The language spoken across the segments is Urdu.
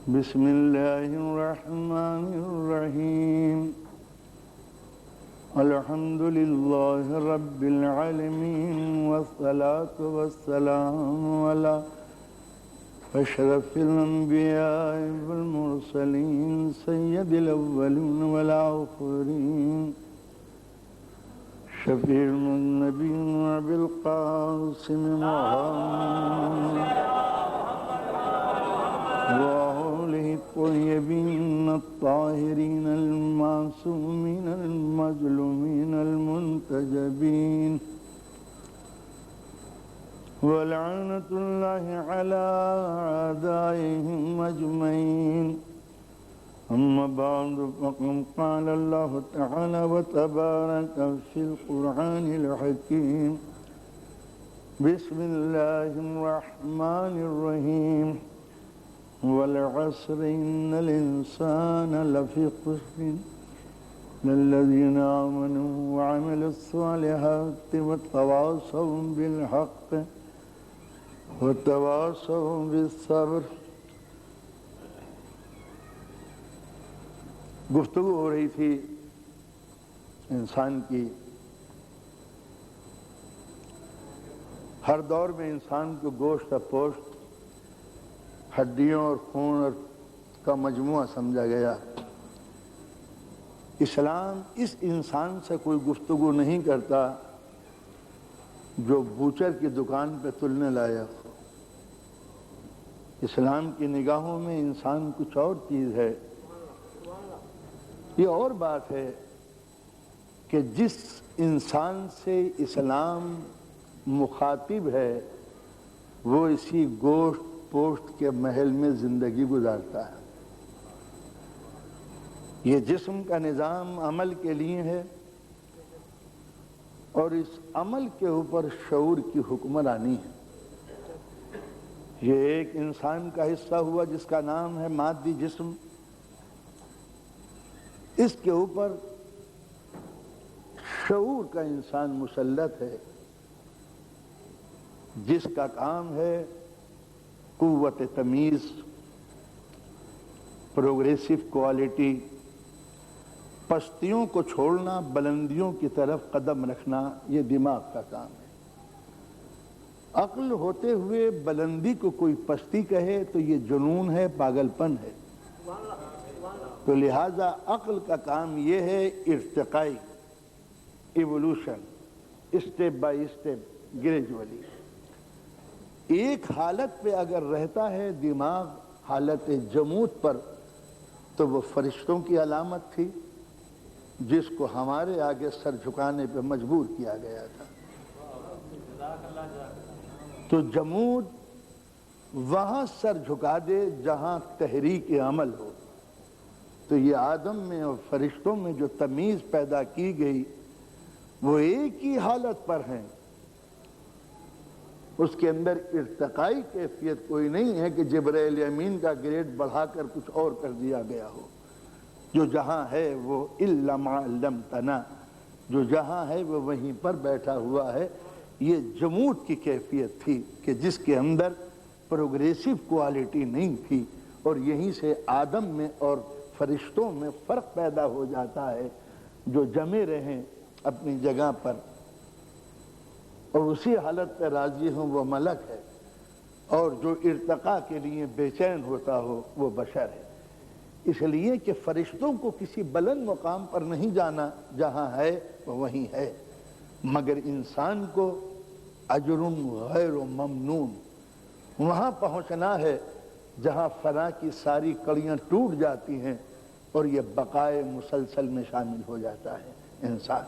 بسم اللہ الرحمن الرحیم الحمد للہ رب العالمین والصلاة والسلام علی اشرف الانبیاء والمرسلین سید الاولین والآخرین شفیع النبیین ابی القاسم محمد وآلہ الطیبین الطاہرین المعصومین المظلومین المنتجبین ولعنۃ اللہ علی اعدائہم اجمعین اما بعد فقد قال اللہ تعالی وتبارک فی القرآن الحکیم بسم اللہ الرحمن الرحیم والعصر إن الإنسان لفي خسر الذين آمنوا وعملوا الصالحات وتواصوا بالحق وتواصوا بالصبر. گفتگو ہو رہی تھی انسان کی. ہر دور میں انسان کو گوشت و پوشت، ہڈیوں اور خون کا مجموعہ سمجھا گیا. اسلام اس انسان سے کوئی گفتگو نہیں کرتا جو بوچر کی دکان پہ تلنے لائق ہو. اسلام کی نگاہوں میں انسان کچھ اور چیز ہے. یہ اور بات ہے کہ جس انسان سے اسلام مخاطب ہے وہ اسی گوشت پوشت کے محل میں زندگی گزارتا ہے. یہ جسم کا نظام عمل کے لیے ہے اور اس عمل کے اوپر شعور کی حکمرانی ہے. یہ ایک انسان کا حصہ ہوا جس کا نام ہے مادی جسم. اس کے اوپر شعور کا انسان مسلط ہے جس کا کام ہے قوت تمیز، پروگریسو کوالٹی، پستیوں کو چھوڑنا، بلندیوں کی طرف قدم رکھنا. یہ دماغ کا کام ہے. عقل ہوتے ہوئے بلندی کو کوئی پستی کہے تو یہ جنون ہے، پاگل پن ہے. تو لہذا عقل کا کام یہ ہے ارتقائی، evolution, step by step, gradually. ایک حالت پہ اگر رہتا ہے دماغ حالت جمود پر تو وہ فرشتوں کی علامت تھی جس کو ہمارے آگے سر جھکانے پہ مجبور کیا گیا تھا. تو جمود وہاں سر جھکا دے جہاں تحریک عمل ہو. تو یہ آدم میں اور فرشتوں میں جو تمیز پیدا کی گئی وہ ایک ہی حالت پر ہیں. اس کے اندر ارتقائی کیفیت کوئی نہیں ہے کہ جبرائیل امین کا گریڈ بڑھا کر کچھ اور کر دیا گیا ہو. جو جہاں ہے وہ الا ما علمتنا، جو جہاں ہے وہ وہیں پر بیٹھا ہوا ہے. یہ جمود کی کیفیت تھی کہ جس کے اندر پروگریسو کوالٹی نہیں تھی اور یہیں سے آدم میں اور فرشتوں میں فرق پیدا ہو جاتا ہے. جو جمے رہیں اپنی جگہ پر اور اسی حالت پہ راضی ہوں وہ ملک ہے، اور جو ارتقاء کے لیے بے چین ہوتا ہو وہ بشر ہے. اس لیے کہ فرشتوں کو کسی بلند مقام پر نہیں جانا، جہاں ہے وہ وہیں ہے. مگر انسان کو اجر غیر ممنون وہاں پہنچنا ہے جہاں فنا کی ساری کڑیاں ٹوٹ جاتی ہیں اور یہ بقائے مسلسل میں شامل ہو جاتا ہے انسان،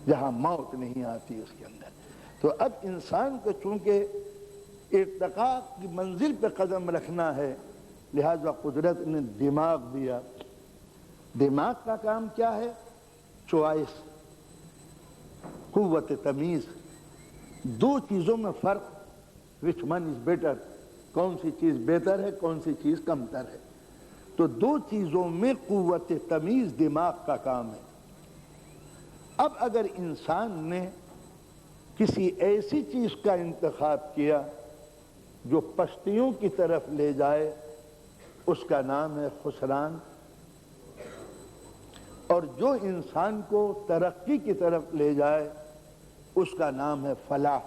جہاں موت نہیں آتی اس کے اندر. تو اب انسان کو چونکہ ارتقاء کی منزل پہ قدم رکھنا ہے لہذا قدرت نے دماغ دیا. دماغ کا کام کیا ہے؟ چوائس، قوت تمیز. دو چیزوں میں فرق، which one is better، کون سی چیز بہتر ہے، کون سی چیز کمتر ہے. تو دو چیزوں میں قوت تمیز دماغ کا کام ہے. اب اگر انسان نے کسی ایسی چیز کا انتخاب کیا جو پستیوں کی طرف لے جائے اس کا نام ہے خسران، اور جو انسان کو ترقی کی طرف لے جائے اس کا نام ہے فلاح۔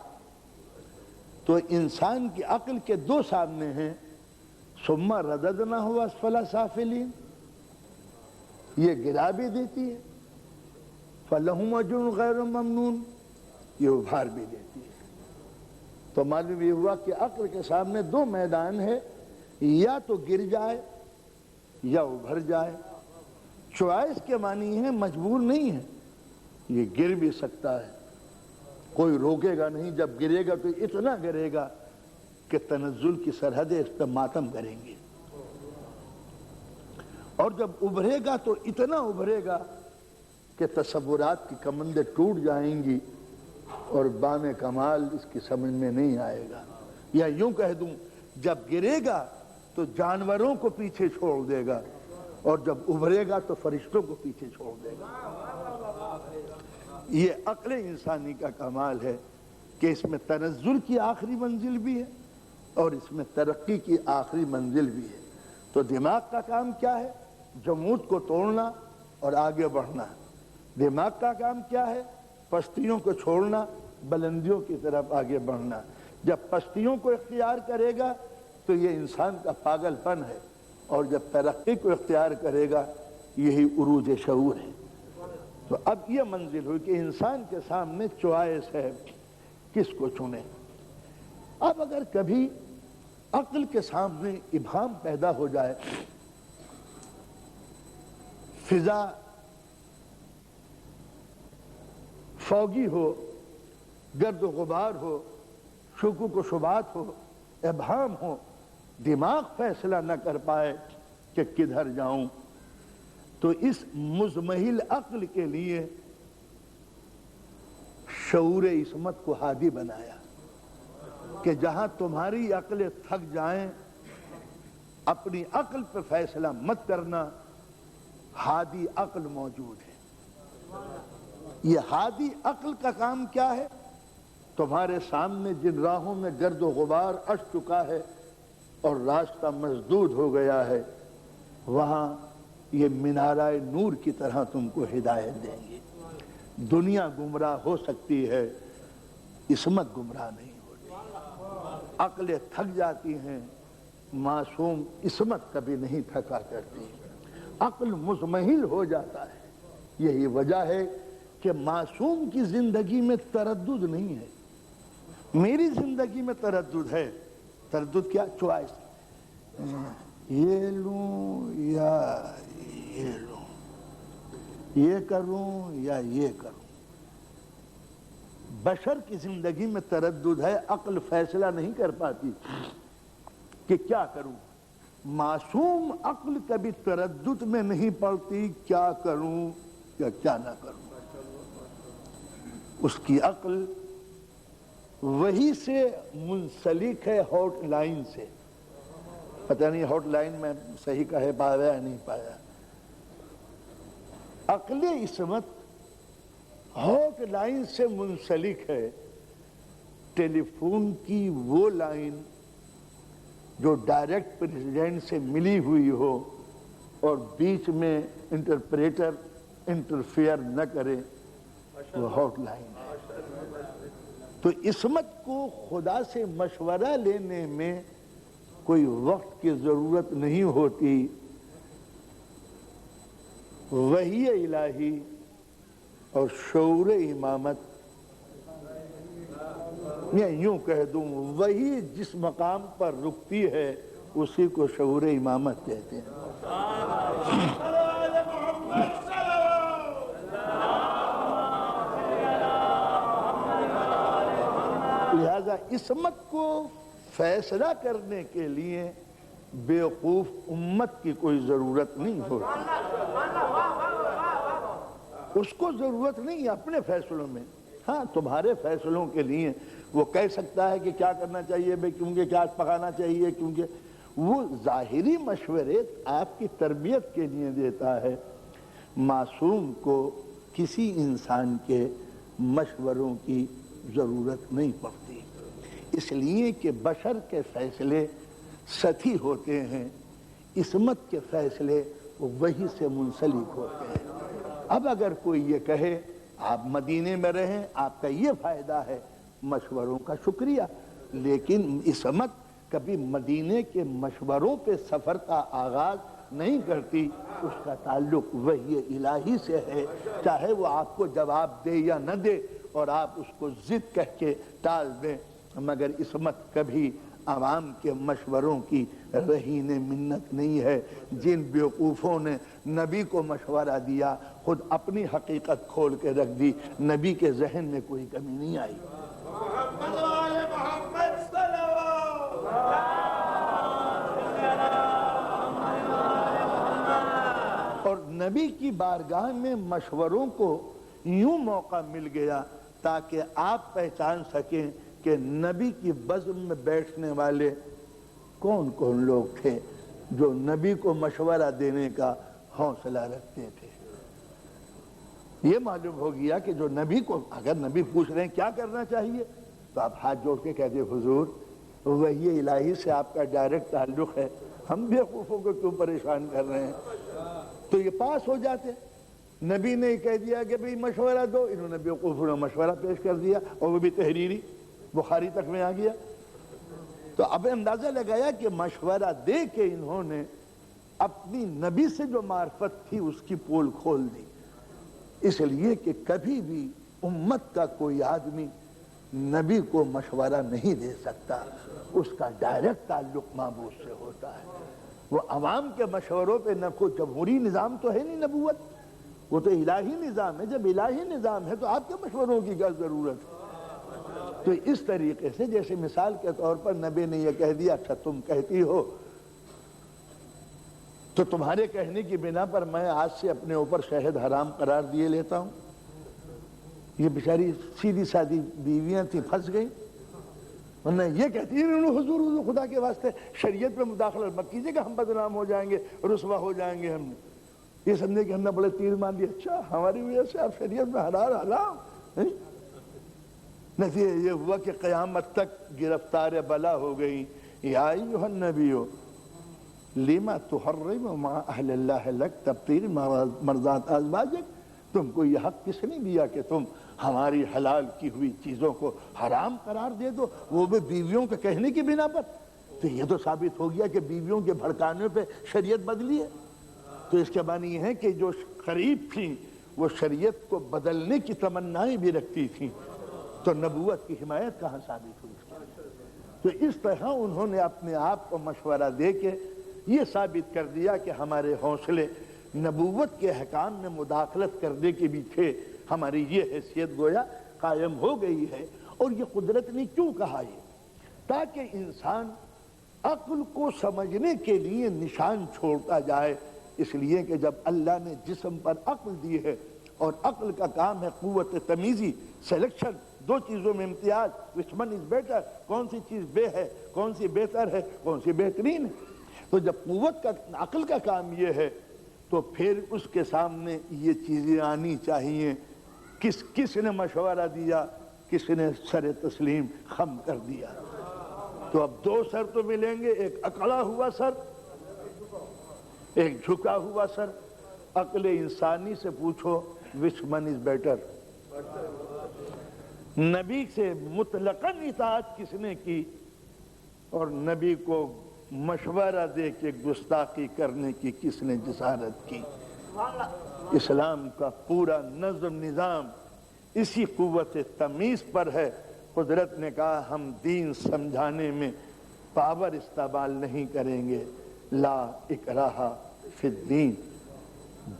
تو انسان کی عقل کے دو سامنے ہیں، ثم رددناہ اسفل سافلین، یہ گرا بھی دیتی ہے، فلہم اجر غیر ممنون، یہ ابھار بھی دیتی ہے۔ تو معلوم یہ ہوا کہ عقل کے سامنے دو میدان ہے، یا تو گر جائے یا ابھر جائے۔ چوائس کے معنی ہے مجبور نہیں ہے، یہ گر بھی سکتا ہے، کوئی روکے گا نہیں، جب گرے گا تو اتنا گرے گا کہ تنزل کی سرحدیں اس پر ماتم کریں گے، اور جب ابھرے گا تو اتنا ابھرے گا کہ تصورات کی کمندیں ٹوٹ جائیں گی اور بام کمال اس کی سمجھ میں نہیں آئے گا۔ یا یوں کہہ دوں، جب گرے گا تو جانوروں کو پیچھے چھوڑ دے گا، اور جب ابھرے گا تو فرشتوں کو پیچھے چھوڑ دے گا۔ یہ عقل انسانی کا کمال ہے کہ اس میں تنزل کی آخری منزل بھی ہے اور اس میں ترقی کی آخری منزل بھی ہے۔ تو دماغ کا کام کیا ہے؟ جمود کو توڑنا اور آگے بڑھنا۔ دماغ کا کام کیا ہے؟ پستیوں کو چھوڑنا، بلندیوں کی طرف آگے بڑھنا۔ جب پستیوں کو اختیار کرے گا تو یہ انسان کا پاگل پن ہے، اور جب ترقی کو اختیار کرے گا یہی عروج شعور ہے۔ تو اب یہ منزل ہوئی کہ انسان کے سامنے چوائس ہے، کس کو چنے۔ اب اگر کبھی عقل کے سامنے ابہام پیدا ہو جائے، فضا فوگی ہو، گرد و غبار ہو، شکوک و شبہات ہو، ابہام ہو، دماغ فیصلہ نہ کر پائے کہ کدھر جاؤں، تو اس مزمحل عقل کے لیے شعور عصمت کو ہادی بنایا کہ جہاں تمہاری عقلیں تھک جائیں اپنی عقل پہ فیصلہ مت کرنا، ہادی عقل موجود ہے۔ یہ ہادی عقل کا کام کیا ہے؟ تمہارے سامنے جن راہوں میں گرد و غبار اٹھ چکا ہے اور راستہ مسدود ہو گیا ہے، وہاں یہ مینارہ نور کی طرح تم کو ہدایت دیں گے۔ دنیا گمراہ ہو سکتی ہے، عصمت گمراہ نہیں ہوتی۔ عقلیں تھک جاتی ہیں، معصوم عصمت کبھی نہیں تھکا کرتی۔ عقل مزمحل ہو جاتا ہے، یہی وجہ ہے کہ معصوم کی زندگی میں تردد نہیں ہے۔ میری زندگی میں تردد ہے۔ تردد کیا؟ چوائس، یہ لوں یا یہ لوں، یہ کروں یا یہ کروں۔ بشر کی زندگی میں تردد ہے، عقل فیصلہ نہیں کر پاتی کہ کیا کروں۔ معصوم عقل کبھی تردد میں نہیں پڑتی، کیا کروں یا کیا نہ کروں۔ اس کی عقل وہی سے منسلک ہے، ہاٹ لائن سے۔ پتہ نہیں ہاٹ لائن میں صحیح کہے پایا یا نہیں پایا۔ عقل عصمت ہاٹ لائن سے منسلک ہے، ٹیلی فون کی وہ لائن جو ڈائریکٹ پریزیڈنٹ سے ملی ہوئی ہو اور بیچ میں انٹرپریٹر انٹرفیئر نہ کرے، وہ ہاٹ لائن ہے۔ تو عصمت کو خدا سے مشورہ لینے میں کوئی وقت کی ضرورت نہیں ہوتی۔ وحی الہی اور شعور امامت، میں یوں کہہ دوں وہی جس مقام پر رکتی ہے اسی کو شعور امامت کہتے ہیں۔ لہذا عصمت کو فیصلہ کرنے کے لیے بیوقوف امت کی کوئی ضرورت نہیں ہوتی۔ اس کو ضرورت نہیں اپنے فیصلوں میں۔ ہاں تمہارے فیصلوں کے لیے وہ کہہ سکتا ہے کہ کیا کرنا چاہیے بھئی، کیونکہ کیا پکانا چاہیے، کیونکہ وہ ظاہری مشورے آپ کی تربیت کے لیے دیتا ہے۔ معصوم کو کسی انسان کے مشوروں کی ضرورت نہیں پڑتی، اس لیے کہ بشر کے فیصلے سطحی ہوتے ہیں، عصمت کے فیصلے وہی سے منسلک ہوتے ہیں۔ اب اگر کوئی یہ کہے آپ مدینے میں رہیں، آپ کا یہ فائدہ ہے، مشوروں کا شکریہ، لیکن عصمت کبھی مدینے کے مشوروں پہ سفر کا آغاز نہیں کرتی، اس کا تعلق وحی الہی سے ہے، چاہے وہ آپ کو جواب دے یا نہ دے اور آپ اس کو ضد کہہ کے ٹال دیں، مگر عصمت کبھی عوام کے مشوروں کی رہین منت نہیں ہے۔ جن بیوقوفوں نے نبی کو مشورہ دیا خود اپنی حقیقت کھول کے رکھ دی، نبی کے ذہن میں کوئی کمی نہیں آئی۔ اور نبی کی بارگاہ میں مشوروں کو یوں موقع مل گیا تاکہ آپ پہچان سکیں کہ نبی کی بزم میں بیٹھنے والے کون کون لوگ تھے جو نبی کو مشورہ دینے کا حوصلہ رکھتے تھے۔ یہ معلوم ہو گیا کہ جو نبی کو، اگر نبی پوچھ رہے ہیں کیا کرنا چاہیے تو آپ ہاتھ جوڑ کے کہتے حضور وحی الہی سے آپ کا ڈائریکٹ تعلق ہے، ہم بیوقوفوں کو کیوں پریشان کر رہے ہیں؟ تو یہ پاس ہو جاتے۔ نبی نے کہہ دیا کہ بھئی مشورہ دو، انہوں نے بیوقوفوں نے مشورہ پیش کر دیا، اور وہ بھی تحریری، بخاری تک میں آ گیا۔ تو اب اندازہ لگایا کہ مشورہ دے کے انہوں نے اپنی نبی سے جو معرفت تھی اس کی پول کھول دی، اس لیے کہ کبھی بھی امت کا کوئی آدمی نبی کو مشورہ نہیں دے سکتا، اس کا ڈائریکٹ تعلق معبود سے ہوتا ہے۔ وہ عوام کے مشوروں پہ نہ کوئی جمہوری نظام تو ہے نہیں نبوت، وہ تو الہی نظام ہے۔ جب الہی نظام ہے تو آپ کے مشوروں کی کیا ضرورت ہے؟ تو اس طریقے سے جیسے مثال کے طور پر نبی نے یہ کہہ دیا اچھا تم کہتی ہو تو تمہارے کہنے کی بنا پر میں آج سے اپنے اوپر شہد حرام قرار دیے لیتا ہوں۔ یہ بیچاری سیدھی سادی بیویاں تھیں، پھنس گئی، ورنہ یہ کہتی ہے حضور خدا کے واسطے شریعت میں مداخلت مت کیجیے کہ ہم بدنام ہو جائیں گے، رسوا ہو جائیں گے۔ ہم نے یہ سمجھے کہ ہم نے بڑے تیر مان دیے، اچھا ہماری وجہ سے آپ شریعت میں حرام۔ نتیجہ یہ ہوا کہ قیامت تک گرفتار بلا ہو گئی۔ یا ایھا النبی لما تحرم ما اہل اللہ لک تبتغی مرضات ازواجک، تم کو یہ حق کس نے دیا کہ تم ہماری حلال کی ہوئی چیزوں کو حرام قرار دے دو، وہ بھی بیویوں کے کہنے کی بنا پر؟ تو یہ تو ثابت ہو گیا کہ بیویوں کے بھڑکانے پہ شریعت بدلی ہے۔ تو اس کے معنی یہ ہے کہ جو قریب تھیں وہ شریعت کو بدلنے کی تمنائیں بھی رکھتی تھیں، تو نبوت کی حمایت کہاں ثابت ہوئی؟ تو اس طرح انہوں نے اپنے آپ کو مشورہ دے کے یہ ثابت کر دیا کہ ہمارے حوصلے نبوت کے احکام میں مداخلت کرنے کے بھی تھے، ہماری یہ حیثیت گویا قائم ہو گئی ہے۔ اور یہ قدرت نے کیوں کہا یہ؟ تاکہ انسان عقل کو سمجھنے کے لیے نشان چھوڑتا جائے، اس لیے کہ جب اللہ نے جسم پر عقل دی ہے اور عقل کا کام ہے قوت تمیزی، سلیکشن، دو چیزوں میں امتیاز، which one is better، کون سی چیز بے ہے، کون سی بہتر ہے، کون سی بہترین ہے۔ تو جب قوت کا عقل کا کام یہ ہے تو پھر اس کے سامنے یہ چیزیں آنی چاہیے۔ کس نے مشورہ دیا، کس نے سر تسلیم خم کر دیا۔ تو اب دو سر تو ملیں گے، ایک اکڑا ہوا سر، ایک جھکا ہوا سر۔ عقل انسانی سے پوچھو which one is better۔ نبی سے مطلقاً اطاعت کس نے کی اور نبی کو مشورہ دے کے گستاخی کرنے کی کس نے جسارت کی؟ اسلام کا پورا نظم نظام اسی قوت تمیز پر ہے۔ قدرت نے کہا ہم دین سمجھانے میں پاور استعمال نہیں کریں گے، لا اکراہ فی الدین،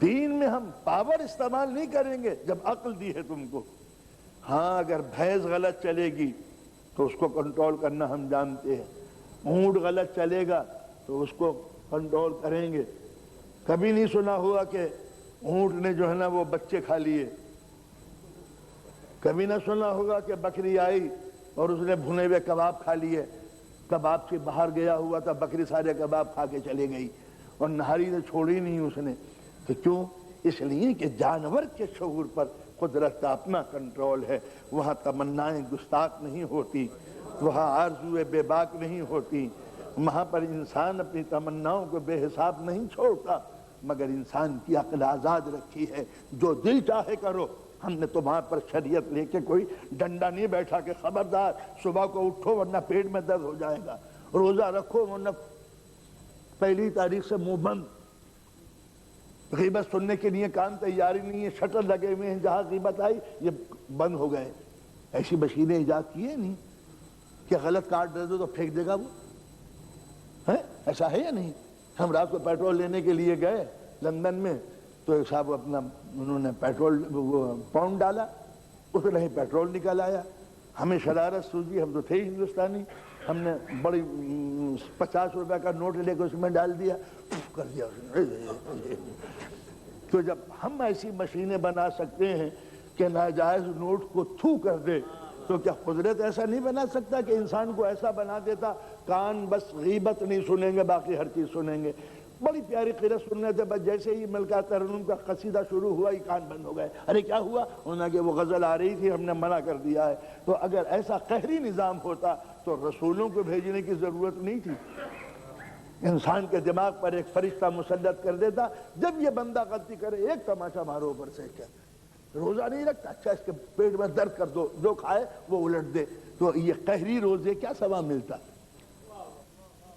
دین میں ہم پاور استعمال نہیں کریں گے جب عقل دی ہے تم کو۔ ہاں اگر بھینس غلط چلے گی تو اس کو کنٹرول کرنا ہم جانتے ہیں، اونٹ غلط چلے گا تو اس کو کنٹرول کریں گے۔ کبھی نہیں سنا ہوا کہ اونٹ نے جو ہے نا وہ بچے کھا لیے، کبھی نہ سنا ہوگا کہ بکری آئی اور اس نے بھنے ہوئے کباب کھا لیے، کباب سے باہر گیا ہوا تھا، بکری سارے کباب کھا کے چلے گئی اور نہاری نے چھوڑی نہیں اس نے۔ تو کیوں؟ اس لیے کہ جانور کے شعور پر قدرت کا اپنا کنٹرول ہے، وہاں تمنائیں گستاخ نہیں ہوتی، وہاں آرزوئے بے باک نہیں ہوتی، وہاں پر انسان اپنی تمناؤں کو بے حساب نہیں چھوڑتا، مگر انسان کی عقل آزاد رکھی ہے، جو دل چاہے کرو۔ ہم نے تو وہاں پر شریعت لے کے کوئی ڈنڈا نہیں بیٹھا کہ خبردار صبح کو اٹھو ورنہ پیٹ میں درد ہو جائے گا، روزہ رکھو ورنہ پہلی تاریخ سے منہ بند، غیبت سننے کے لیے کام تیاری نہیں ہے، شٹر لگے ہوئے ہیں، جہاں غیبت آئی یہ بند ہو گئے۔ ایسی مشینیں ایجاد کیے نہیں کہ غلط کارڈ دے دو تو پھینک دے گا وہ، ایسا ہے یا نہیں؟ ہم رات کو پیٹرول لینے کے لیے گئے لندن میں، تو ایک صاحب اپنا انہوں نے پیٹرول پاؤنڈ ڈالا، اس میں نہیں پیٹرول نکل آیا۔ ہمیں شرارت سوزی، ہم تو تھے ہندوستانی، ہم نے بڑی 50 روپے کا نوٹ لے کے اس میں ڈال دیا، کر دیا اس نے۔ تو جب ہم ایسی مشینیں بنا سکتے ہیں کہ ناجائز نوٹ کو تھو کر دے، تو کیا قدرت ایسا نہیں بنا سکتا کہ انسان کو ایسا بنا دیتا کان بس غیبت نہیں سنیں گے باقی ہر چیز سنیں گے؟ بڑی پیاری قرأت سننے تھے، بس جیسے ہی ملکہ ترنم کا قصیدہ شروع ہوا ہی کان بند ہو گئے۔ ارے کیا ہوا؟ انہوں نے کہ وہ غزل آ رہی تھی، ہم نے منع کر دیا ہے۔ تو اگر ایسا قہری نظام ہوتا تو رسولوں کو بھیجنے کی ضرورت نہیں تھی، انسان کے دماغ پر ایک فرشتہ مسلط کر دیتا، جب یہ بندہ غلطی کرے ایک تماشا مارو اوپر سے، کیا روزہ نہیں رکھتا، اچھا اس کے پیٹ میں درد کر دو، جو کھائے وہ الٹ دے۔ تو یہ قہری روزے کیا ثواب ملتا؟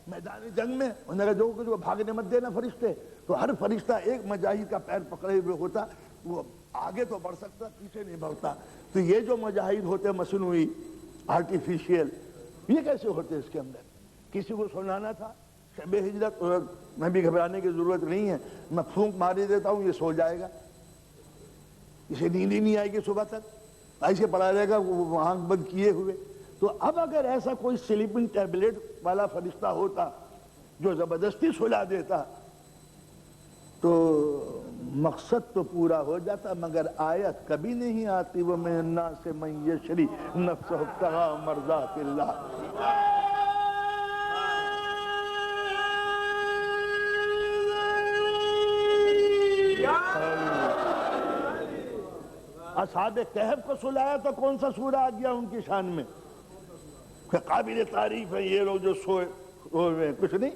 میدان جنگ میں انہوں نے کہا جو کچھ وہ بھاگنے مت دینا فرشتے، تو ہر فرشتہ ایک مجاہد کا پیر پکڑے ہوئے ہوتا، وہ آگے تو بڑھ سکتا پیچھے نہیں بڑھتا۔ تو یہ جو مجاہد ہوتے مصنوعی آرٹیفیشیل، یہ کیسے ہوتے؟ اس کے اندر کسی کو سنانا تھا شب ہجرت، میں بھی گھبرانے کی ضرورت نہیں ہے، میں پھونک ماری دیتا ہوں یہ سو جائے گا، اسے نیند ہی نہیں آئے گی صبح تک، ایسے پڑا رہے گا وہ آنکھ بند کیے ہوئے۔ تو اب اگر ایسا کوئی سلیپنگ ٹیبلیٹ والا فرشتہ ہوتا جو زبردستی سلا دیتا تو مقصد تو پورا ہو جاتا، مگر آیت کبھی نہیں آتی وَمِنَ النَّاسِ مَن يَشْرِي نَفْسَهُ ابْتِغَاءَ مَرْضَاتِ اللَّهِ۔ اصحاب کہف کو سلایا تو کون سا سورہ آ گیا ان کی شان میں کہ قابل تعریف ہے یہ لوگ جو سوئے ہوئے، کچھ نہیں،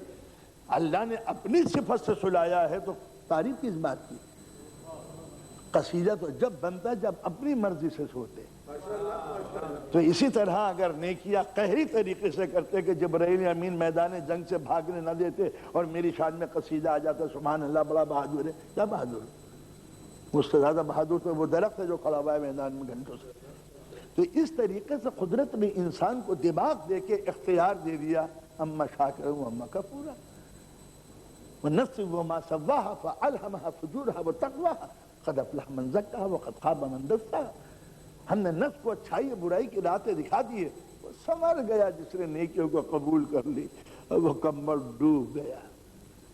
اللہ نے اپنی صفت سے سلایا ہے تو تعریف کس بات کی؟ قصیدہ تو جب بنتا جب اپنی مرضی سے سوتے۔ تو اسی طرح اگر نیکیاں قہری طریقے سے کرتے کہ جبرائیل امین میدان جنگ سے بھاگنے نہ دیتے اور میری شان میں قصیدہ آ جاتا سبحان اللہ بڑا بہادر ہے، کیا بہادر ہے؟ اس سے زیادہ بہادر تو وہ درخت ہے جو کھڑا ہوا ہے میدان میں گھنٹوں سے۔ تو اس طریقے سے قدرت نے انسان کو دماغ دے کے اختیار دے دیا، اما شاکرا واما کفورا، وَنَفْسٍ وَمَا سَوَّاهَا فَأَلْهَمَهَا فُجُورَهَا وَتَقْوَاهَا قَدْ أَفْلَحَ مَنْ زَكَّاهَا وَقَدْ خَابَ مَنْ دَسَّاهَا۔ ہم نے نفس کو اچھائی اور برائی کی راتیں دکھا دی ہے، وہ سنور گیا جس نے نیکیوں کو قبول کر لی، اور وہ کمر ڈوب گیا۔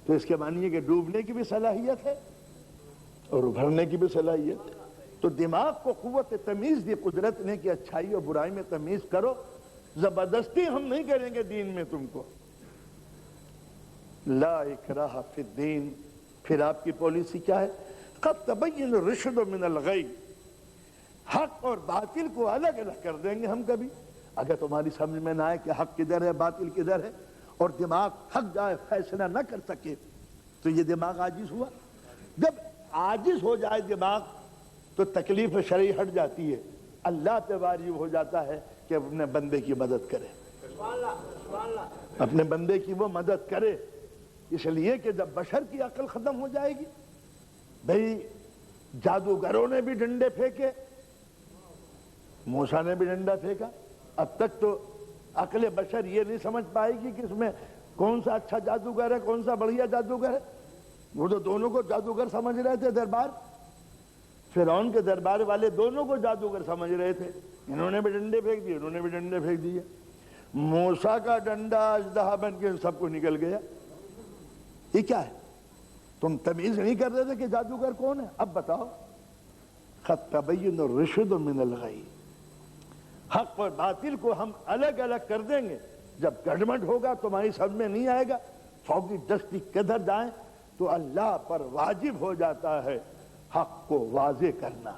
تو اس کے معنی ہے کہ ڈوبنے کی بھی صلاحیت ہے اور ابھرنے کی بھی صلاحیت ہے۔ تو دماغ کو قوت تمیز دی قدرت نے کہ اچھائی اور برائی میں تمیز کرو، زبردستی ہم نہیں کریں گے دین میں تم کو، لا اکراہ فی الدین۔ پھر آپ کی پالیسی کیا ہے؟ قد تبین الرشد من الغی، حق اور باطل کو الگ الگ کر دیں گے ہم کبھی۔ اگر تمہاری سمجھ میں نہ آئے کہ حق کدھر ہے باطل کدھر ہے، اور دماغ تھک جائے فیصلہ نہ کر سکے، تو یہ دماغ عاجز ہوا۔ جب عاجز ہو جائے دماغ تو تکلیف شرعی ہٹ جاتی ہے، اللہ پہ واجب ہو جاتا ہے کہ اپنے بندے کی مدد کرے، اپنے بندے کی وہ مدد کرے۔ اس لیے کہ جب بشر کی عقل ختم ہو جائے گی، بھئی جادوگروں نے بھی ڈنڈے پھینکے، موسیٰ نے بھی ڈنڈا پھینکا، اب تک تو عقل بشر یہ نہیں سمجھ پائے گی کہ اس میں کون سا اچھا جادوگر ہے کون سا بڑھیا جادوگر ہے۔ وہ تو دونوں کو جادوگر سمجھ رہے تھے، دربار فرعون کے دربار والے دونوں کو جادوگر سمجھ رہے تھے، انہوں نے بھی ڈنڈے پھینک دیے، انہوں نے بھی ڈنڈے پھینک دیے۔ موسیٰ کا ڈنڈا اژدہا بن کے سب کو نکل گیا۔ یہ کیا ہے؟ تم تمیز نہیں کر رہے تھے کہ جادوگر کون ہے، اب بتاؤ۔ قد تبین الرشد من الغی، حق اور باطل کو ہم الگ الگ کر دیں گے۔ جب ججمنٹ ہوگا تمہاری سمجھ میں نہیں آئے گا، فوقی دستی کدھر جائیں، تو اللہ پر واجب ہو جاتا ہے حق کو واضح کرنا۔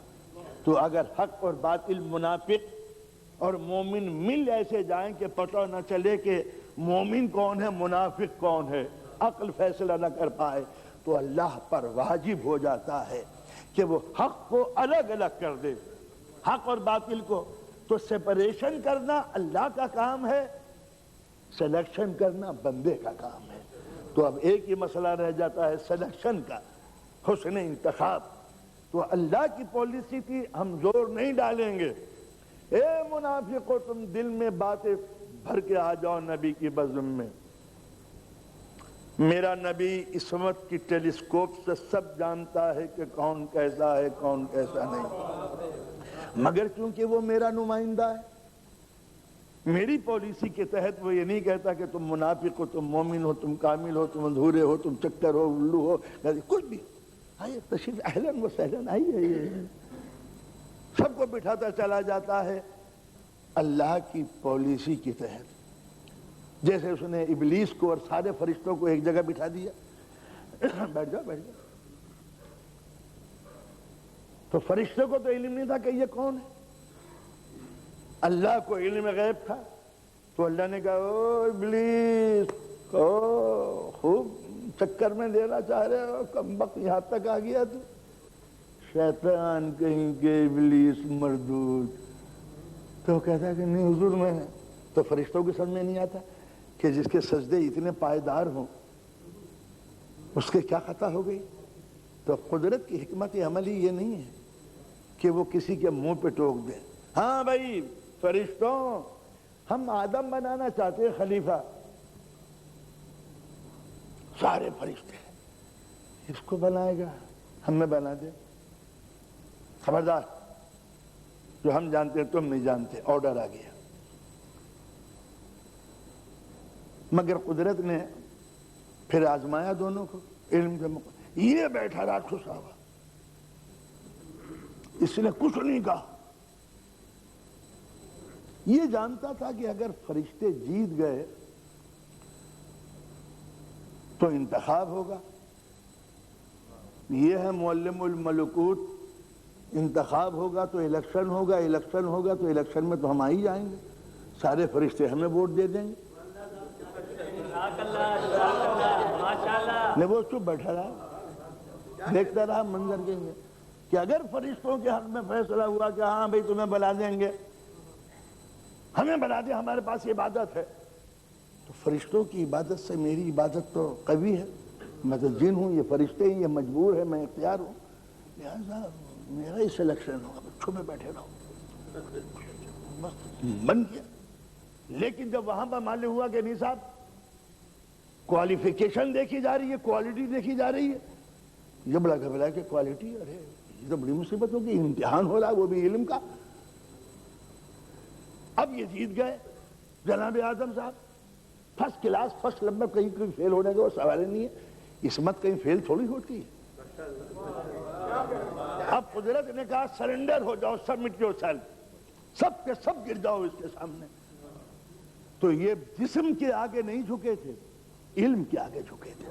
تو اگر حق اور باطل، منافق اور مومن مل ایسے جائیں کہ پتہ نہ چلے کہ مومن کون ہے منافق کون ہے عقل فیصلہ نہ کر پائے تو اللہ پر واجب ہو جاتا ہے کہ وہ حق کو الگ الگ کر دے، حق اور باطل کو۔ تو سیپریشن کرنا اللہ کا کام ہے، سلیکشن کرنا بندے کا کام ہے۔ تو اب ایک ہی مسئلہ رہ جاتا ہے سلیکشن کا، حسن انتخاب۔ تو اللہ کی پالیسی تھی ہم زور نہیں ڈالیں گے، اے منافقو تم دل میں باتیں بھر کے آ جاؤ نبی کی بزم میں۔ میرا نبی عصمت کی ٹیلیسکوپ سے سب جانتا ہے کہ کون کیسا ہے کون کیسا نہیں، مگر چونکہ وہ میرا نمائندہ ہے، میری پالیسی کے تحت وہ یہ نہیں کہتا کہ تم منافق ہو، تم مومن ہو، تم کامل ہو، تم ادھورے ہو، تم چکر ہو، الو ہو، کچھ بھی آئیے تشریف اہلاً و سہلاً آئیے، سب کو بٹھاتا چلا جاتا ہے اللہ کی پالیسی کے تحت۔ جیسے اس نے ابلیس کو اور سارے فرشتوں کو ایک جگہ بٹھا دیا، بیٹھ جاؤ بیٹھ جاؤ۔ تو فرشتوں کو تو علم نہیں تھا کہ یہ کون ہے، اللہ کو علم غیب تھا۔ تو اللہ نے کہا او ابلیس، او خوب چکر میں دینا چاہ رہے ہو، کم وقت یہاں تک آ گیا تو، شیطان کہیں کہ ابلیس مردود۔ تو کہتا ہے کہ نہیں حضور میں، تو فرشتوں کی سمجھ میں نہیں آتا کہ جس کے سجدے اتنے پائیدار ہوں اس کے کیا خطا ہو گئی۔ تو قدرت کی حکمت عملی یہ نہیں ہے کہ وہ کسی کے منہ پہ ٹوک دے، ہاں بھائی فرشتوں ہم آدم بنانا چاہتے ہیں خلیفہ، سارے فرشتے اس کو بنائے گا، ہمیں بنا دے، خبردار جو ہم جانتے ہیں تم نہیں جانتے، آرڈر آ گیا۔ مگر قدرت نے پھر آزمایا دونوں کو علم کے موقع، یہ بیٹھا راکھس آوا، اس نے کچھ نہیں کہا، یہ جانتا تھا کہ اگر فرشتے جیت گئے تو انتخاب ہوگا، یہ ہے معلم الملکوت، انتخاب ہوگا تو الیکشن ہوگا، الیکشن ہوگا تو الیکشن میں تو ہم آ ہی جائیں گے، سارے فرشتے ہمیں ووٹ دے دیں گے۔ وہ چپ بیٹھا رہا، دیکھتا رہا منظر کے لیے کہ اگر فرشتوں کے حق میں فیصلہ ہوا کہ ہاں بھائی تمہیں بلا دیں گے، ہمیں بلا دیں، ہمارے پاس عبادت ہے، تو فرشتوں کی عبادت سے میری عبادت تو قوی ہے، میں تو جن ہوں، یہ فرشتے ہیں، یہ مجبور ہے، میں اختیار ہوں، لہذا میرا ہی سلیکشن ہوگا، بچوں میں بیٹھے رہو، بن گیا۔ لیکن جب وہاں پر معلوم ہوا کہ نہیں صاحب کوالیفیکیشن دیکھی جا رہی ہے، کوالٹی دیکھی جا رہی ہے، یہ بڑا گھبرا کہ کوالٹی، ارے یہ تو بڑی مصیبت ہوگی، امتحان ہو رہا ہے وہ بھی علم کا۔ اب یہ جیت گئے جناب اعظم صاحب، فرسٹ کلاس فرسٹ نمبر، کہیں کہیں فیل ہونے کا وہ سوال نہیں ہے، عصمت کہیں فیل تھوڑی ہوتی ہے۔ اب قدرت نے کہا سرنڈر ہو جاؤ، سبمٹ یور سیلف، سب کے سب گر جاؤ اس کے سامنے۔ تو یہ جسم کے آگے نہیں جھکے تھے، علم کے آگے جھکے تھے،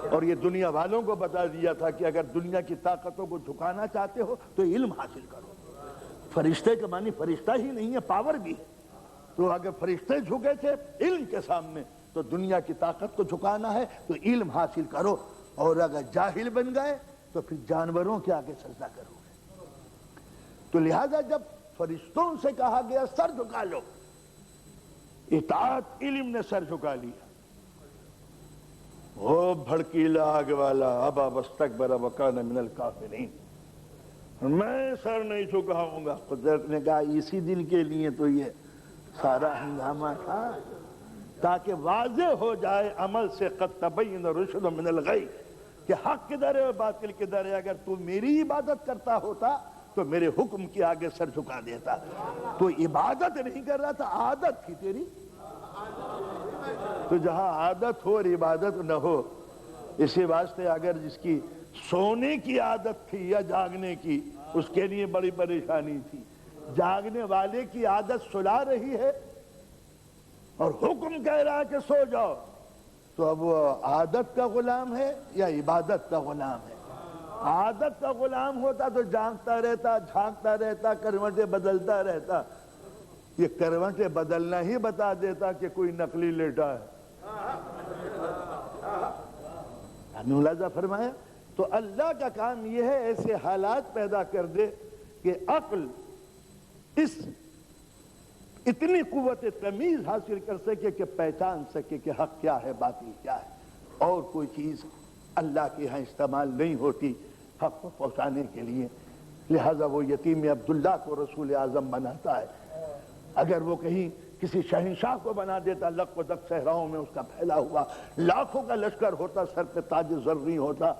اور یہ دنیا والوں کو بتا دیا تھا کہ اگر دنیا کی طاقتوں کو جھکانا چاہتے ہو تو علم حاصل کرو۔ فرشتے کے معنی فرشتہ ہی نہیں ہے، پاور بھی ہے، تو اگر فرشتے جھکے تھے علم کے سامنے تو دنیا کی طاقت کو جھکانا ہے تو علم حاصل کرو، اور اگر جاہل بن گئے تو پھر جانوروں کے آگے سجدہ کرو گے۔ تو لہذا جب فرشتوں سے کہا گیا سر جھکا لو، اطاعت علم نے سر جھکا لیا۔ وہ بھڑکیلا آگ والا ابا واستکبر وکان من الکافرین، میں سر نہیں جھکاؤں گا۔ قدرت نے کہا اسی دن کے لیے تو یہ سارا ہنگامہ تھا، تاکہ واضح ہو جائے عمل سے قد تبین الرشد من الغی، کہ حق کدھر ہے اور باطل کدھر ہے۔ اگر تو میری عبادت کرتا ہوتا تو میرے حکم کے آگے سر جھکا دیتا، تو عبادت نہیں کر رہا تھا، عادت تھی تیری۔ تو جہاں عادت ہو اور عبادت نہ ہو، اسی واسطے اگر جس کی سونے کی عادت تھی یا جاگنے کی، اس کے لیے بڑی پریشانی تھی۔ جاگنے والے کی عادت سلا رہی ہے اور حکم کہہ رہا ہے کہ سو جاؤ، تو اب وہ عادت کا غلام ہے یا عبادت کا غلام ہے؟ عادت کا غلام ہوتا تو جانگتا رہتا، جھانکتا رہتا، کروٹیں بدلتا رہتا، یہ کروٹیں بدلنا ہی بتا دیتا کہ کوئی نقلی لیٹا ہے۔ ملاحظہ فرمایا؟ تو اللہ کا کام یہ ہے ایسے حالات پیدا کر دے کہ عقل اس اتنی قوت تمیز حاصل کر سکے کہ پہچان سکے کہ حق کیا ہے باطل کیا ہے، اور کوئی چیز اللہ کے ہاں استعمال نہیں ہوتی حق کو پہنچانے کے لیے۔ لہذا وہ یتیم عبداللہ کو رسول اعظم بناتا ہے۔ اگر وہ کہیں کسی شہنشاہ کو بنا دیتا، لق و دق صحراؤں میں اس کا پھیلا ہوا لاکھوں کا لشکر ہوتا، سر پہ تاج زریں ہوتا،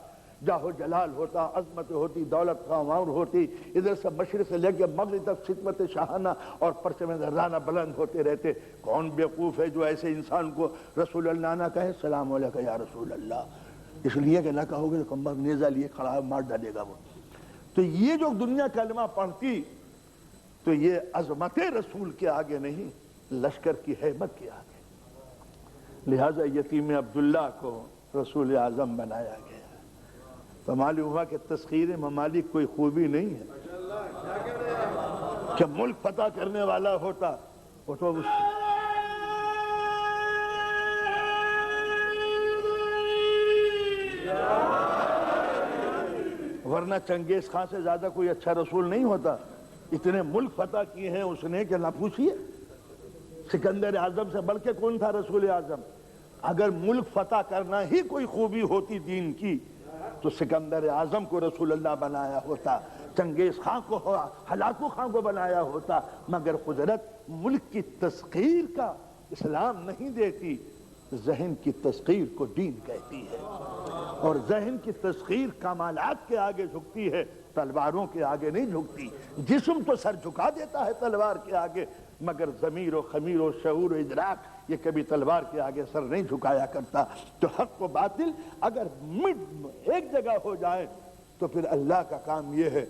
جاہ و جلال ہوتا، عظمت ہوتی، دولت خامور ہوتی، ادھر سے مشرق سے لے کے مغرب تک خدمت شاہانہ اور پرچم زرانہ بلند ہوتے رہتے۔ کون بیوقوف ہے جو ایسے انسان کو رسول اللہ نہ کہے سلام علیکہ یا رسول اللہ؟ اس لیے کہ نہ کہو گے تو نیزہ لیے کھڑا ہے، مار ڈالے گا وہ۔ تو یہ جو دنیا کلمہ پڑھتی تو یہ عظمت رسول کے آگے نہیں، لشکر کی ہیبت کے آگے۔ لہذا یتیم عبداللہ کو رسول اعظم بنایا گیا۔ تو معلوم ہوا کہ تسخیر ممالک کوئی خوبی نہیں ہے کہ ملک فتح کرنے والا ہوتا وہ تو ورنہ چنگیز خان سے زیادہ کوئی اچھا رسول نہیں ہوتا۔ اتنے ملک فتح کیے ہیں اس نے کہ نہ پوچھئے۔ سکندر اعظم سے بڑھ کے کون تھا رسول اعظم؟ اگر ملک فتح کرنا ہی کوئی خوبی ہوتی دین کی تو سکندر اعظم کو رسول اللہ بنایا ہوتا، چنگیز خان کو، ہلاکو خان کو بنایا ہوتا، مگر قدرت ملک کی تسخیر کا اسلام نہیں دیتی، ذہن کی تسخیر کو دین کہتی ہے، اور ذہن کی تسخیر کمالات کے آگے جھکتی ہے، تلواروں کے آگے نہیں جھکتی۔ جسم تو سر جھکا دیتا ہے تلوار کے آگے، مگر ضمیر و خمیر و شعور و ادراک یہ کبھی تلوار کے آگے سر نہیں جھکایا کرتا۔ تو حق و باطل اگر ایک جگہ ہو جائے تو پھر اللہ کا کام یہ ہے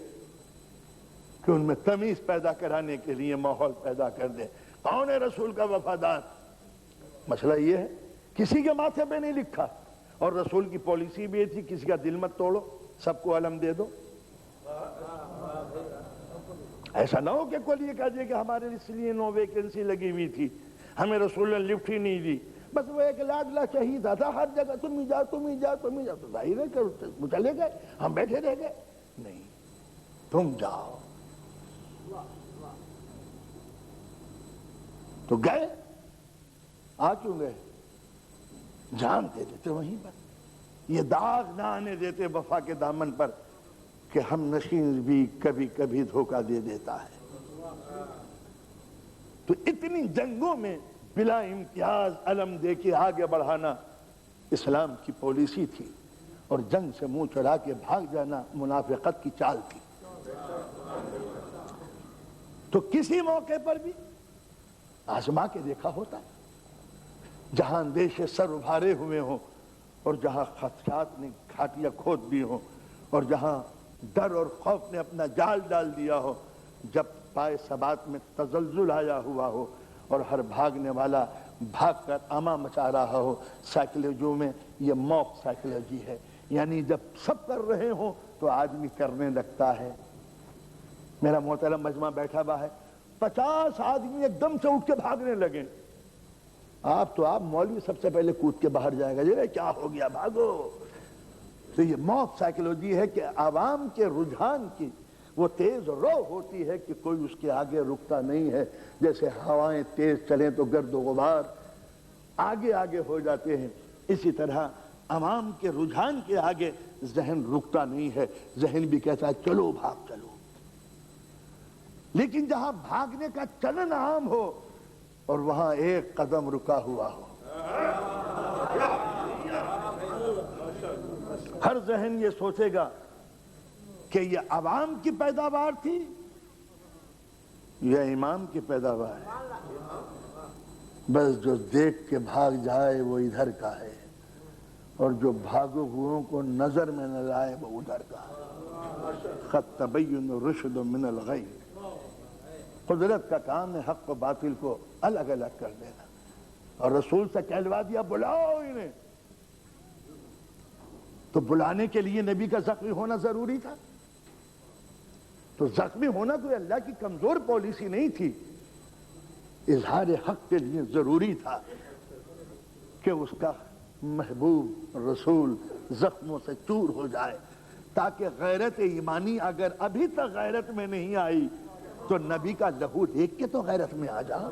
کہ ان میں تمیز پیدا کرانے کے لیے ماحول پیدا کر دے۔ کون ہے رسول کا وفادار؟ مسئلہ یہ ہے کسی کے ماتھے پہ نہیں لکھا، اور رسول کی پالیسی بھی یہ تھی کسی کا دل مت توڑو، سب کو علم دے دو۔ ایسا نہ ہو کہ کوئی یہ کہہ دے کہ ہمارے اس لیے 9 ویکینسی لگی ہوئی تھی، ہمیں رسول نے لفٹ ہی نہیں دی، بس وہ ایک لاڈلا شہید تھا ہر جگہ، تم ہی جاؤ تم ہی جاؤ تم ہی جاؤ، تو ظاہر ہے کہ چلے گئے، ہم بیٹھے رہ گئے؟ نہیں، تم جاؤ۔ تو گئے، آ کیوں گئے؟ جان دے دیتے وہیں پر، یہ داغ نہ آنے دیتے وفا کے دامن پر کہ ہم نشین بھی کبھی کبھی دھوکہ دے دیتا ہے۔ تو اتنی جنگوں میں بلا امتیاز علم دے کے آگے بڑھانا اسلام کی پالیسی تھی، اور جنگ سے منہ چڑھا کے بھاگ جانا منافقت کی چال تھی۔ تو کسی موقع پر بھی آزما کے دیکھا ہوتا ہے، جہاں اندیشے سر ابھارے ہوئے ہوں، اور جہاں خدشات نے گھاٹیاں کھود دی ہوں، اور جہاں ڈر اور خوف نے اپنا جال ڈال دیا ہو، جب پائے ثبات میں تزلزل آیا ہوا ہو، اور ہر بھاگنے والا بھاگ کر اما مچا رہا ہو۔ سائیکولوجی میں یہ موق سائیکولوجی ہے، یعنی جب سب کر رہے ہوں تو آدمی کرنے لگتا ہے۔ میرا محترم مجمع بیٹھا ہوا ہے، 50 آدمی ایک دم سے اٹھ کے بھاگنے لگے، آپ مولوی سب سے پہلے کود کے باہر جائے گا، یہ کیا ہو گیا، بھاگو۔ تو یہ موق سائیکولوجی ہے کہ عوام کے رجحان کی وہ تیز رو ہوتی ہے کہ کوئی اس کے آگے رکتا نہیں ہے، جیسے ہوائیں تیز چلیں تو گرد و غبار آگے آگے ہو جاتے ہیں، اسی طرح عوام کے رجحان کے آگے ذہن رکتا نہیں ہے، ذہن بھی کہتا ہے چلو بھاگ چلو۔ لیکن جہاں بھاگنے کا چلن عام ہو اور وہاں ایک قدم رکا ہوا ہو، ہر ذہن یہ سوچے گا کہ یہ عوام کی پیداوار تھی یا امام کی پیداوار ہے، بس جو دیکھ کے بھاگ جائے وہ ادھر کا ہے، اور جو بھاگو ہوئوں کو نظر میں نہ لائے وہ ادھر کا ہے۔ قد تبین الرشد من الغی۔ قدرت کا کام ہے حق و باطل کو الگ الگ کر دینا، اور رسول سے کہلوا دیا بلاؤ انہیں، تو بلانے کے لیے نبی کا زخمی ہونا ضروری تھا؟ تو زخمی ہونا کوئی اللہ کی کمزور پالیسی نہیں تھی، اظہار حق کے لیے ضروری تھا کہ اس کا محبوب رسول زخموں سے چور ہو جائے، تاکہ غیرت ایمانی اگر ابھی تک غیرت میں نہیں آئی تو نبی کا لہو دیکھ کے تو غیرت میں آ جاؤ،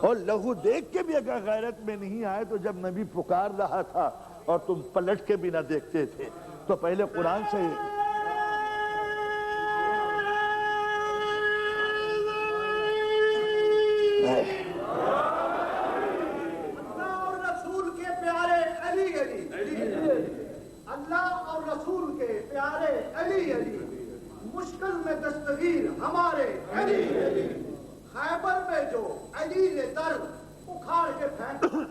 اور لہو دیکھ کے بھی اگر غیرت میں نہیں آئے تو جب نبی پکار رہا تھا اور تم پلٹ کے بھی نہ دیکھتے تھے تو پہلے قرآن سے اللہ اور رسول کے پیارے علی علی، مشکل میں دستگیر ہمارے علی علی، خیبر میں جو علی نے در اکھاڑ کے پھینکا،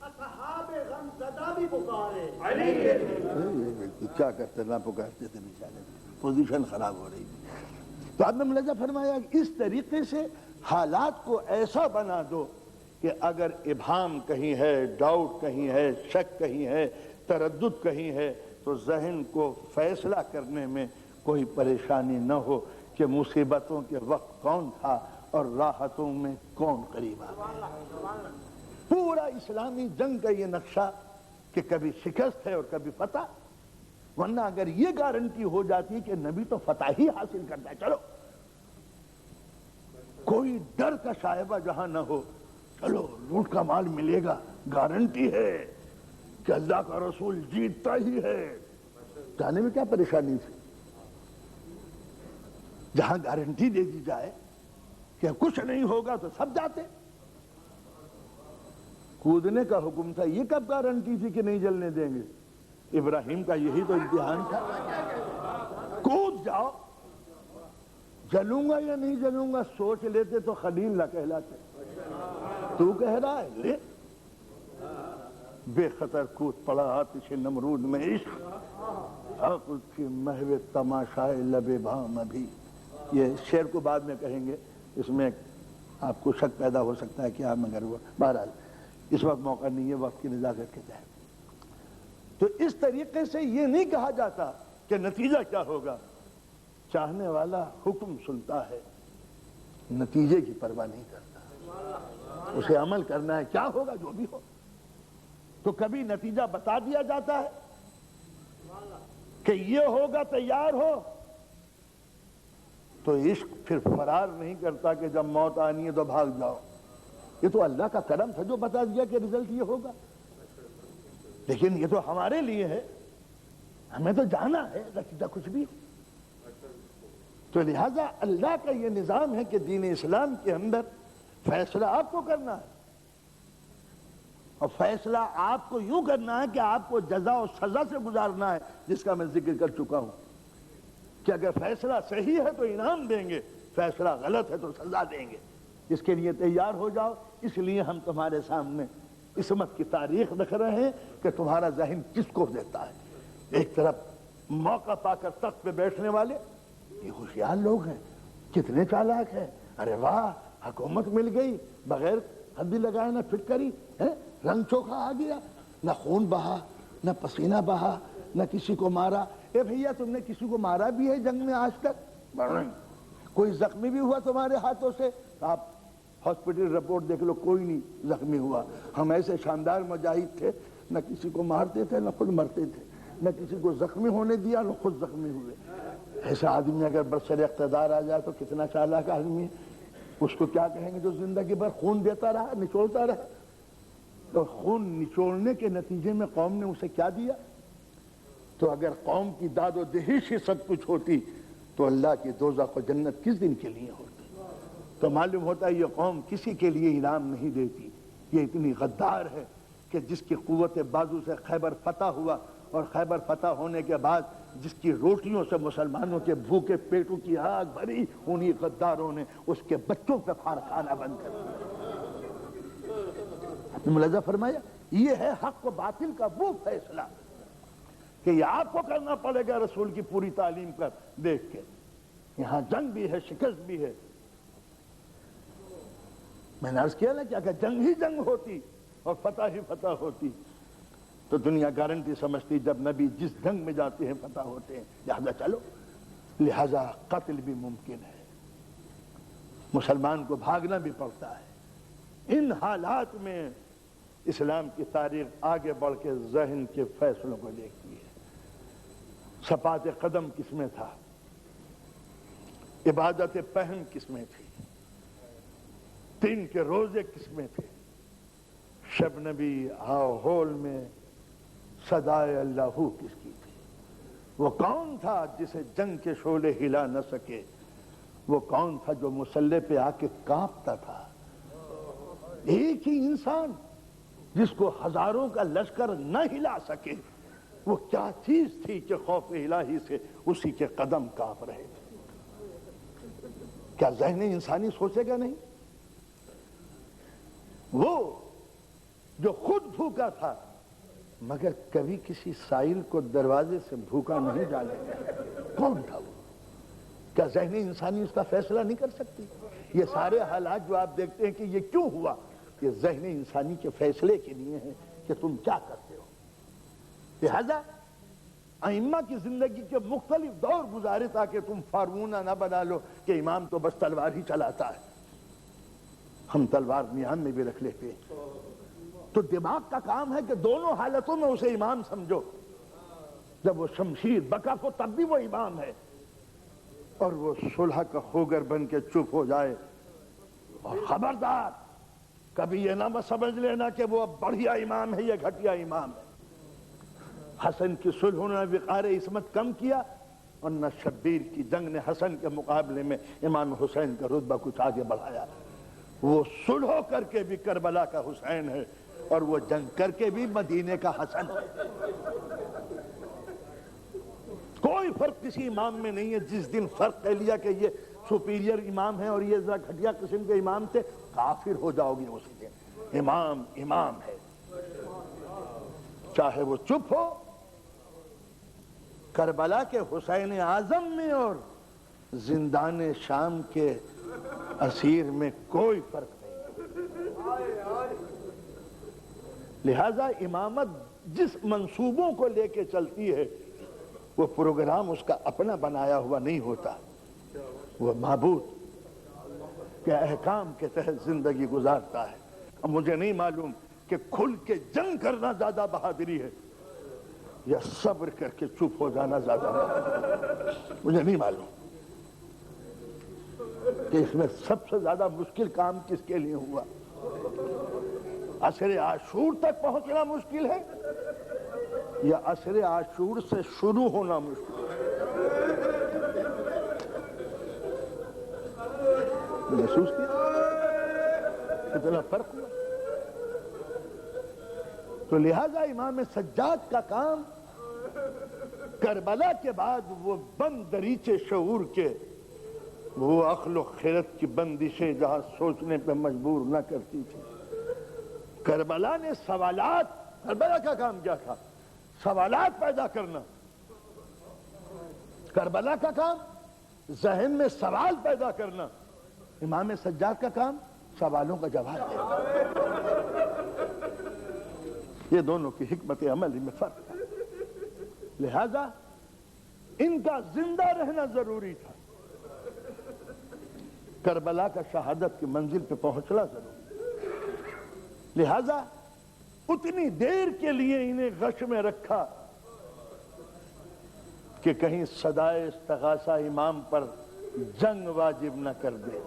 اصحاب غم زدہ بھی پکارے علی علی۔ کیا کرتے نہ پکارتے تھے بیچارے، پوزیشن خراب ہو رہی تھی۔ تو آپ نے ملاحظہ فرمایا کہ اس طریقے سے حالات کو ایسا بنا دو کہ اگر ابہام کہیں ہے، ڈاؤٹ کہیں ہے، شک کہیں ہے، تردد کہیں ہے، تو ذہن کو فیصلہ کرنے میں کوئی پریشانی نہ ہو کہ مصیبتوں کے وقت کون تھا اور راحتوں میں کون قریب آ گیا۔ پورا اسلامی جنگ کا یہ نقشہ کہ کبھی شکست ہے اور کبھی فتح، ورنہ اگر یہ گارنٹی ہو جاتی کہ نبی تو فتح ہی حاصل کرتا ہے، چلو کوئی ڈر کا شائبہ جہاں نہ ہو، چلو لوٹ کا مال ملے گا، گارنٹی ہے کہ اللہ کا رسول جیتتا ہی ہے، جانے میں کیا پریشانی تھی؟ جہاں گارنٹی دے دی جائے کہ کچھ نہیں ہوگا تو سب جاتے۔ کودنے کا حکم تھا، یہ کب گارنٹی تھی کہ نہیں جلنے دیں گے؟ ابراہیم کا یہی تو امتحان تھا، کود جاؤ، جلوں گا یا نہیں جلوں گا سوچ لیتے تو خلیل نہ کہلاتے، تو کہہ رہا ہے لے، بے خطر کود پڑا آتش نمرود میں عشق، عقل کی محو تماشائے لب بام ابھی۔ یہ شعر کو بعد میں کہیں گے، اس میں آپ کو شک پیدا ہو سکتا ہے کہ آپ مگر وہ، بہرحال اس وقت موقع نہیں ہے، وقت کی نزاکت کے تحت۔ تو اس طریقے سے یہ نہیں کہا جاتا کہ نتیجہ کیا ہوگا، چاہنے والا حکم سنتا ہے، نتیجے کی پرواہ نہیں کرتا، اسے عمل کرنا ہے، کیا ہوگا جو بھی ہو۔ تو کبھی نتیجہ بتا دیا جاتا ہے کہ یہ ہوگا، تیار ہو، تو عشق پھر فرار نہیں کرتا کہ جب موت آنی ہے تو بھاگ جاؤ۔ یہ تو اللہ کا کرم تھا جو بتا دیا کہ رزلٹ یہ ہوگا، لیکن یہ تو ہمارے لیے ہے، ہمیں تو جانا ہے نتیجہ کچھ بھی ہو۔ تو لہذا اللہ کا یہ نظام ہے کہ دین اسلام کے اندر فیصلہ آپ کو کرنا ہے، اور فیصلہ آپ کو یوں کرنا ہے کہ آپ کو جزا و سزا سے گزارنا ہے، جس کا میں ذکر کر چکا ہوں کہ اگر فیصلہ صحیح ہے تو انعام دیں گے، فیصلہ غلط ہے تو سزا دیں گے۔ اس کے لیے تیار ہو جاؤ، اس لیے ہم تمہارے سامنے عصمت کی تاریخ رکھ رہے ہیں کہ تمہارا ذہن کس کو دیتا ہے۔ ایک طرف موقع پا کر تخت پہ بیٹھنے والے، یہ ہوشیار لوگ ہیں، کتنے چالاک ہیں، ارے واہ حکومت مل گئی، بغیر ہدی لگائے نہ فٹ کری، رنگ چوکھا آ گیا، نہ خون بہا، نہ پسینہ بہا، نہ کسی کو مارا۔ اے بھیا تم نے کسی کو مارا بھی ہے جنگ میں آج تک؟ کوئی زخمی بھی ہوا تمہارے ہاتھوں سے؟ آپ ہاسپٹل رپورٹ دیکھ لو، کوئی نہیں زخمی ہوا۔ ہم ایسے شاندار مجاہد تھے، نہ کسی کو مارتے تھے نہ خود مرتے تھے، نہ کسی کو زخمی ہونے دیا نہ خود زخمی ہوئے۔ ایسا آدمی اگر برسر اقتدار آ جائے تو کتنا چالاک آدمی ہے، اس کو کیا کہیں گے جو زندگی بھر خون دیتا رہا، نچوڑتا رہا۔ تو خون نچوڑنے کے نتیجے میں قوم نے اسے کیا دیا؟ تو اگر قوم کی داد و دہش ہی سب کچھ ہوتی تو اللہ کی دوزخ و جنت کس دن کے لیے ہوتی؟ تو معلوم ہوتا ہے یہ قوم کسی کے لیے انعام نہیں دیتی، یہ اتنی غدار ہے کہ جس کی قوت بازو سے خیبر فتح ہوا، اور خیبر فتح ہونے کے بعد جس کی روٹیوں سے مسلمانوں کے بھوکے پیٹوں کی آگ بھری، انہی غداروں نے اس کے بچوں پہ کھانا بند کر دیا۔ ملاحظہ فرمایا، یہ ہے حق و باطل کا وہ فیصلہ کہ یہ آپ کو کرنا پڑے گا رسول کی پوری تعلیم پر دیکھ کے۔ یہاں جنگ بھی ہے، شکست بھی ہے۔ میں نے عرض کیا نا کہ اگر جنگ ہی جنگ ہوتی اور فتح ہی فتح ہوتی تو دنیا گارنٹی سمجھتی جب نبی جس جنگ میں جاتے ہیں فتح ہوتے ہیں، لہذا چلو، لہذا قتل بھی ممکن ہے، مسلمان کو بھاگنا بھی پڑتا ہے۔ ان حالات میں اسلام کی تاریخ آگے بڑھ کے ذہن کے فیصلوں کو دیکھتی ہے۔ صفات قدم کس میں تھا؟ عبادت پہن کس میں تھی؟ دن کے روزے کس میں تھے؟ شب نبی ہول میں صدائے اللہ کس کی تھی؟ وہ کون تھا جسے جنگ کے شعلے ہلا نہ سکے؟ وہ کون تھا جو مسلح پہ آ کے کانپتا تھا؟ ایک ہی انسان جس کو ہزاروں کا لشکر نہ ہلا سکے، وہ کیا چیز تھی کہ خوف الہی سے اسی کے قدم کانپ رہے تھے؟ کیا ذہن انسانی سوچے گا نہیں؟ وہ جو خود بھوکا تھا مگر کبھی کسی سائل کو دروازے سے بھوکا نہیں ڈالے، کون تھا وہ؟ کیا ذہن انسانی اس کا فیصلہ نہیں کر سکتی؟ یہ سارے حالات جو آپ دیکھتے ہیں کہ یہ کیوں ہوا، یہ ذہن انسانی کے فیصلے کے لیے ہیں کہ تم کیا کرتے ہو۔ لہذا ائمہ کی زندگی کے مختلف دور گزارے تاکہ تم فارمونہ نہ بنا لو کہ امام تو بس تلوار ہی چلاتا ہے، ہم تلوار میان میں بھی رکھ لیتے ہیں۔ تو دماغ کا کام ہے کہ دونوں حالتوں میں اسے امام سمجھو۔ جب وہ شمشیر بکف ہو تب بھی وہ امام ہے، اور وہ صلح کا خوگر بن کے چپ ہو جائے، اور خبردار کبھی یہ نہ سمجھ لینا کہ وہ اب بڑھیا امام ہے یا گھٹیا امام ہے۔ حسن کی صلح نے وقار عصمت کم کیا، اور نہ شبیر کی جنگ نے حسن کے مقابلے میں امام حسین کا رتبہ کچھ آگے بڑھایا۔ وہ صلح کر کے بھی کربلا کا حسین ہے، اور وہ جنگ کر کے بھی مدینے کا حسن ہے۔ کوئی فرق کسی امام میں نہیں ہے۔ جس دن فرق کہہ لیا کہ یہ سپیریئر امام ہے اور یہ ذرا گھٹیا قسم کے امام تھے، کافر ہو جاؤ گے اسی دن۔ امام امام ہے، چاہے وہ چپ ہو۔ کربلا کے حسین اعظم میں اور زندان شام کے اسیر میں کوئی فرق نہیں۔ لہذا امامت جس منصوبوں کو لے کے چلتی ہے وہ پروگرام اس کا اپنا بنایا ہوا نہیں ہوتا، وہ معبود کے احکام کے تحت زندگی گزارتا ہے۔ اب مجھے نہیں معلوم کہ کھل کے جنگ کرنا زیادہ بہادری ہے یا صبر کر کے چپ ہو جانا زیادہ بہادری، مجھے نہیں معلوم کہ اس میں سب سے زیادہ مشکل کام کس کے لیے ہوا۔ عصر عاشور تک پہنچنا مشکل ہے یا عصر عاشور سے شروع ہونا مشکل ہے؟ محسوس کیا کتنا فرق ہوا؟ تو لہذا امام سجاد کا کام کربلا کے بعد وہ بند دریچے شعور کے، وہ عقل و خرد کی بندشیں جہاں سوچنے پہ مجبور نہ کرتی تھی۔ کربلا نے سوالات، کربلا کا کام کیا تھا؟ سوالات پیدا کرنا۔ کربلا کا کام ذہن میں سوال پیدا کرنا، امام سجاد کا کام سوالوں کا جواب دینا۔ یہ دونوں کی حکمت عملی میں فرق ہے، لہذا ان کا زندہ رہنا ضروری تھا۔ کربلا کا شہادت کی منزل پہ پہنچنا ضروری، لہذا اتنی دیر کے لیے انہیں غش میں رکھا کہ کہیں صدائے استغاثہ امام پر جنگ واجب نہ کر دے،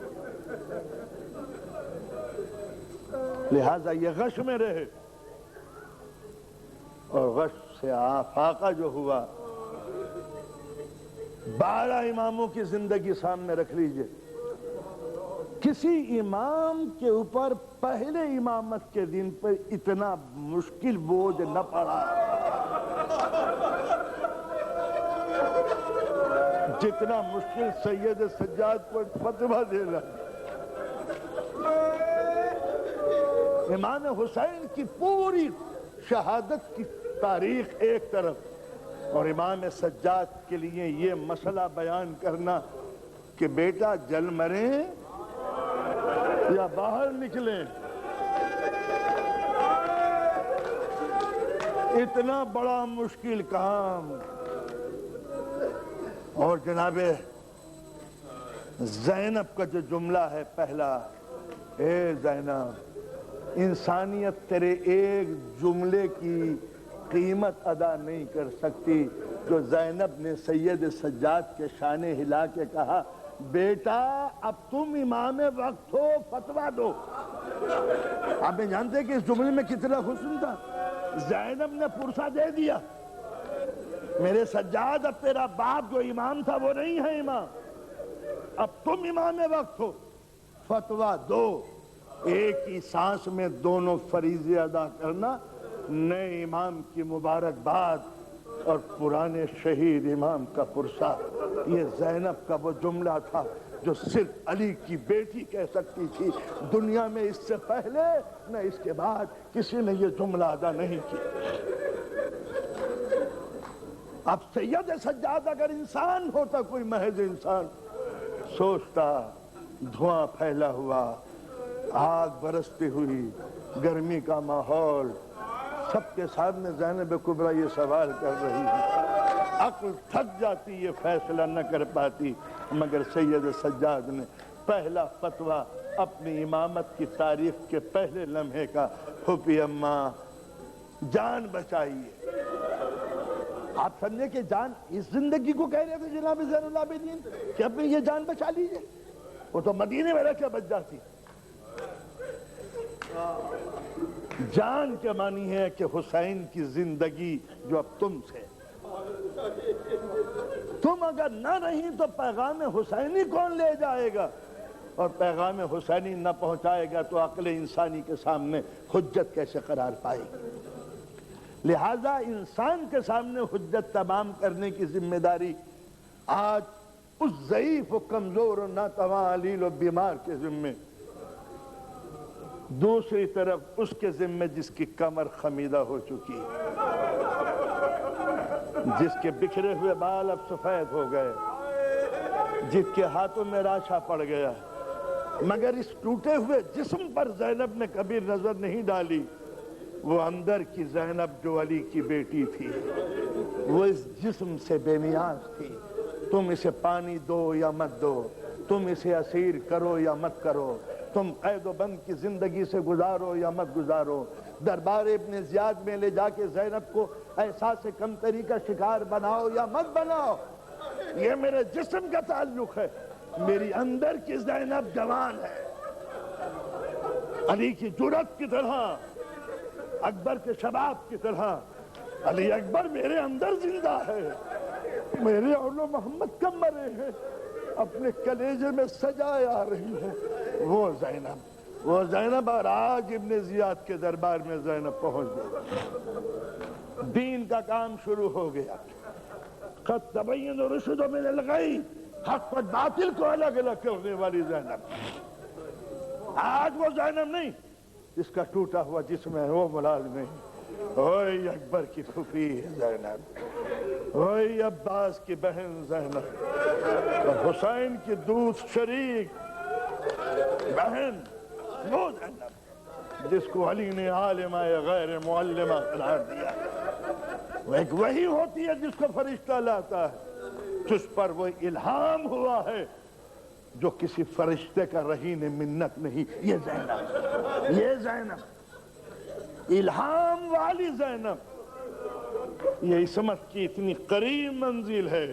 لہذا یہ غش میں رہے، اور غش سے آفاقہ جو ہوا 12 اماموں کی زندگی سامنے رکھ لیجئے، کسی امام کے اوپر پہلے امامت کے دن پر اتنا مشکل بوجھ نہ پڑا جتنا مشکل سید سجاد کو فتویٰ دینا۔ امام حسین کی پوری شہادت کی تاریخ ایک طرف، اور امام سجاد کے لیے یہ مسئلہ بیان کرنا کہ بیٹا جل مریں یا باہر نکلیں، اتنا بڑا مشکل کام۔ اور جناب زینب کا جو جملہ ہے پہلا، اے زینب، انسانیت تیرے ایک جملے کی قیمت ادا نہیں کر سکتی جو زینب نے سید سجاد کے شانے ہلا کے کہا، بیٹا اب تم امام وقت ہو، فتویٰ دو۔ آپ جانتے ہیں کہ اس جملے میں کتنا حسن تھا؟ زینب نے پرسہ دے دیا، میرے سجاد اب تیرا باپ جو امام تھا وہ نہیں ہے امام، اب تم امام وقت ہو، فتویٰ دو۔ ایک ہی سانس میں دونوں فریضے ادا کرنا، نئے امام کی مبارکباد اور پرانے شہید امام کا پرسہ۔ یہ زینب کا وہ جملہ تھا جو صرف علی کی بیٹی کہہ سکتی تھی، دنیا میں اس سے پہلے نہ اس کے بعد کسی نے یہ جملہ ادا نہیں کیا۔ اب سید سجاد اگر انسان ہوتا، کوئی محض انسان، سوچتا دھواں پھیلا ہوا، آگ برستی ہوئی، گرمی کا ماحول، سب کے سامنے زینب کبریٰ یہ سوال کر رہی ہے، عقل تھک جاتی، یہ فیصلہ نہ کر پاتی، مگر سید سجاد نے پہلا فتویٰ اپنی امامت کی تاریخ کے پہلے لمحے کا، پھوپھی اماں جان بچائیے۔ آپ سمجھے کہ جان اس زندگی کو کہہ رہے تھے جناب زین العابدین کہ اپنی یہ جان بچا لیجئے، وہ تو مدینے میں رہ کے بچ جاتی۔ جان کے معنی ہے کہ حسین کی زندگی جو اب تم سے، تم اگر نہ رہیں تو پیغام حسینی کون لے جائے گا، اور پیغام حسینی نہ پہنچائے گا تو عقل انسانی کے سامنے حجت کیسے قرار پائے گی؟ لہذا انسان کے سامنے حجت تمام کرنے کی ذمہ داری آج اس ضعیف و کمزور و ناتواں علیل و بیمار کے ذمے، دوسری طرف اس کے ذمے جس کی کمر خمیدہ ہو چکی، جس کے بکھرے ہوئے بال اب سفید ہو گئے، جس کے ہاتھوں میں راشا پڑ گیا، مگر اس ٹوٹے ہوئے جسم پر زینب نے کبھی نظر نہیں ڈالی۔ وہ اندر کی زینب جو علی کی بیٹی تھی، وہ اس جسم سے بے نیاز تھی۔ تم اسے پانی دو یا مت دو، تم اسے اسیر کرو یا مت کرو، تم قید و بند کی زندگی سے گزارو یا مت گزارو، دربار ابن زیاد میں لے جا کے زینب کو احساس کمتری کا شکار بناؤ یا مت بناؤ، یہ میرے جسم کا تعلق ہے۔ میری اندر کی زینب جوان ہے، علی کی جرأت کی طرح، اکبر کے شباب کی طرح علی اکبر میرے اندر زندہ ہے، میرے اولو محمد کم مرے ہیں، اپنے کلیجے میں سجائے آ رہی ہے وہ زینب اور آج ابن زیاد کے دربار میں زینب پہنچ گئی، دین کا کام شروع ہو گیا۔ قد تبین الرشد من الغی، حق و باطل کو الگ الگ کرنے والی زینب، آج وہ زینب نہیں جس کا ٹوٹا ہوا جسم ہے، وہ ملازم نہیں، اوئی اکبر کی پھوپھی زینب، اوئی عباس کی بہن زینب، اور حسین کی دودھ شریک بہن وہ زینب جس کو علی نے عالمہ غیر معلمہ قرار دیا۔ وہ ایک وحی ہوتی ہے جس کو فرشتہ لاتا ہے، جس پر وہ الہام ہوا ہے جو کسی فرشتے کا رہین منت نہیں۔ یہ زینب الہام والی زینب، یہ عصمت کی اتنی قریب منزل ہے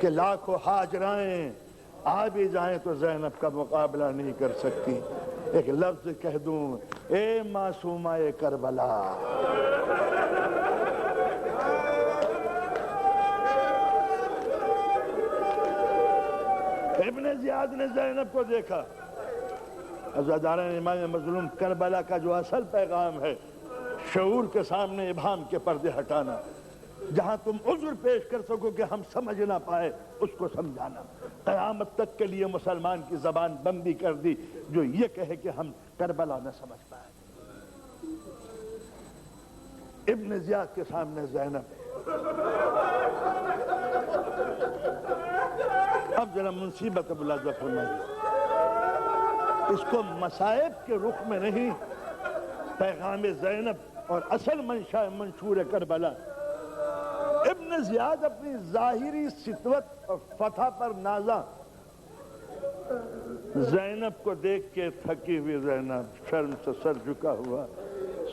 کہ لاکھوں ہاجرائیں آ بھی جائیں تو زینب کا مقابلہ نہیں کر سکتی۔ ایک لفظ کہہ دوں، اے معصومہ کربلا، ابن زیاد نے زینب کو دیکھا، عزاداران امام مظلوم، کربلا کا جو اصل پیغام ہے شعور کے سامنے ابہام کے پردے ہٹانا، جہاں تم عذر پیش کر سکو کہ ہم سمجھ نہ پائے اس کو سمجھانا۔ قیامت تک کے لیے مسلمان کی زبان بندی کر دی جو یہ کہے کہ ہم کربلا نہ سمجھ پائے۔ ابن زیاد کے سامنے زینب، اب ذرا منصیبت ملاحظہ فرمائیے، اس کو مصائب کے رخ میں نہیں، پیغام زینب اور اصل منشا منشور کربلا۔ ابن زیاد اپنی ظاہری سطوت اور فتح پر نازاں زینب کو دیکھ کے تھکی ہوئی زینب شرم سے سر جھکا ہوا،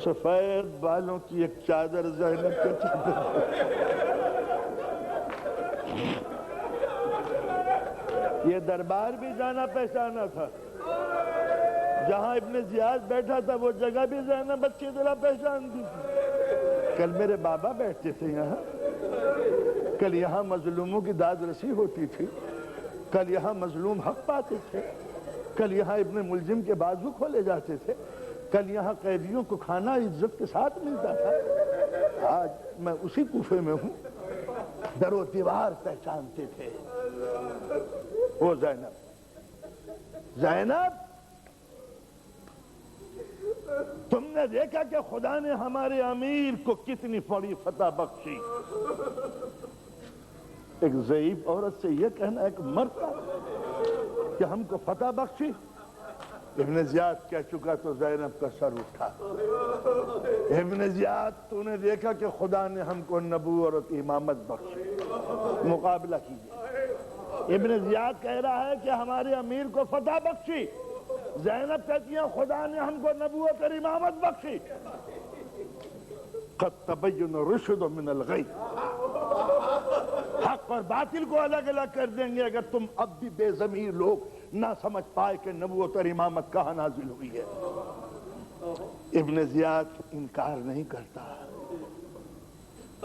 سفید بالوں کی ایک چادر زینب کے چادر، یہ دربار بھی جانا پہچانا تھا، جہاں ابن زیاد بیٹھا تھا وہ جگہ بھی زینب اچھی طرح پہچانتی تھی۔ کل میرے بابا بیٹھتے تھے یہاں، کل یہاں مظلوموں کی داد رسی ہوتی تھی، کل یہاں مظلوم حق پاتے تھے، کل یہاں ابن ملزم کے بازو کھولے جاتے تھے، کل یہاں قیدیوں کو کھانا عزت کے ساتھ ملتا تھا۔ آج میں اسی کوفے میں ہوں، در و دیوار پہچانتے تھے وہ زینب، تم نے دیکھا کہ خدا نے ہمارے امیر کو کتنی بڑی فتح بخشی۔ ایک ضعیف عورت سے یہ کہنا ایک مرد کہ ہم کو فتح بخشی، ابن زیاد کہہ چکا تو زینب کا سر اٹھا۔ ابن زیاد تو نے دیکھا کہ خدا نے ہم کو نبوت اور امامت بخشی، مقابلہ کیجئے۔ ابن زیاد کہہ رہا ہے کہ ہمارے امیر کو فتح بخشی، زینب کہتی ہے خدا نے ہم کو نبوت اور امامت بخشی۔ قد تبین الرشد من الغی، حق اور باطل کو الگ الگ کر دیں گے اگر تم اب بھی بے ضمیر لوگ نہ سمجھ پائے کہ نبوت اور امامت کہاں نازل ہوئی ہے۔ ابن زیاد انکار نہیں کرتا،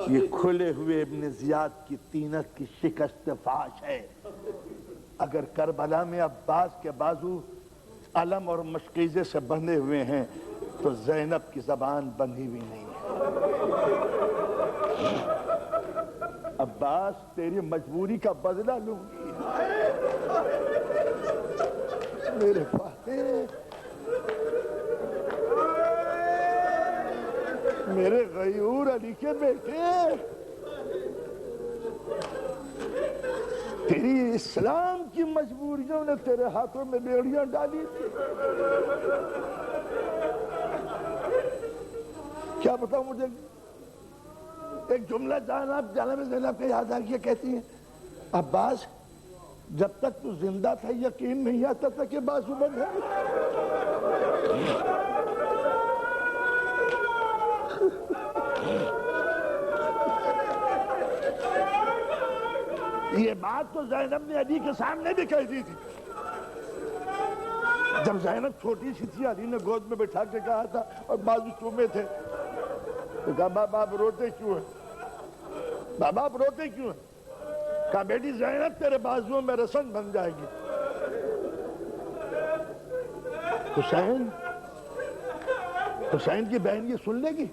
یہ کھلے ہوئے ابن زیاد کی طینت کی شکست فاش ہے۔ اگر کربلا میں عباس کے بازو علم اور مشکیزے سے بندھے ہوئے ہیں تو زینب کی زبان بندھی ہوئی نہیں ہے۔ عباس تیری مجبوری کا بدلہ لوں گی میرے فاتح، میرے غیور علی کے بیٹے، تیری اسلام کی مجبوریوں نے تیرے ہاتھوں میں بیڑیاں ڈالی تھی۔ کیا بتاؤں مجھے ایک جملہ جانب زینب کا یاد آ گیا، کہتی ہیں عباس جب تک تو زندہ تھا یقین نہیں آتا تھا کہ بازو بند ہے۔ یہ بات تو زینب نے علی کے سامنے بھی کہہ دی تھی۔ جب زینب چھوٹی سی تھی علی نے گود میں بٹھا کے کہا تھا اور بازو چومے تھے تو کہا بابا آپ روتے کیوں ہیں، بابا آپ روتے کیوں ہیں؟ کہا بیٹی زینب تیرے بازوؤں میں رسن بن جائے گی۔ حسین کی بہن یہ سن لے گی؟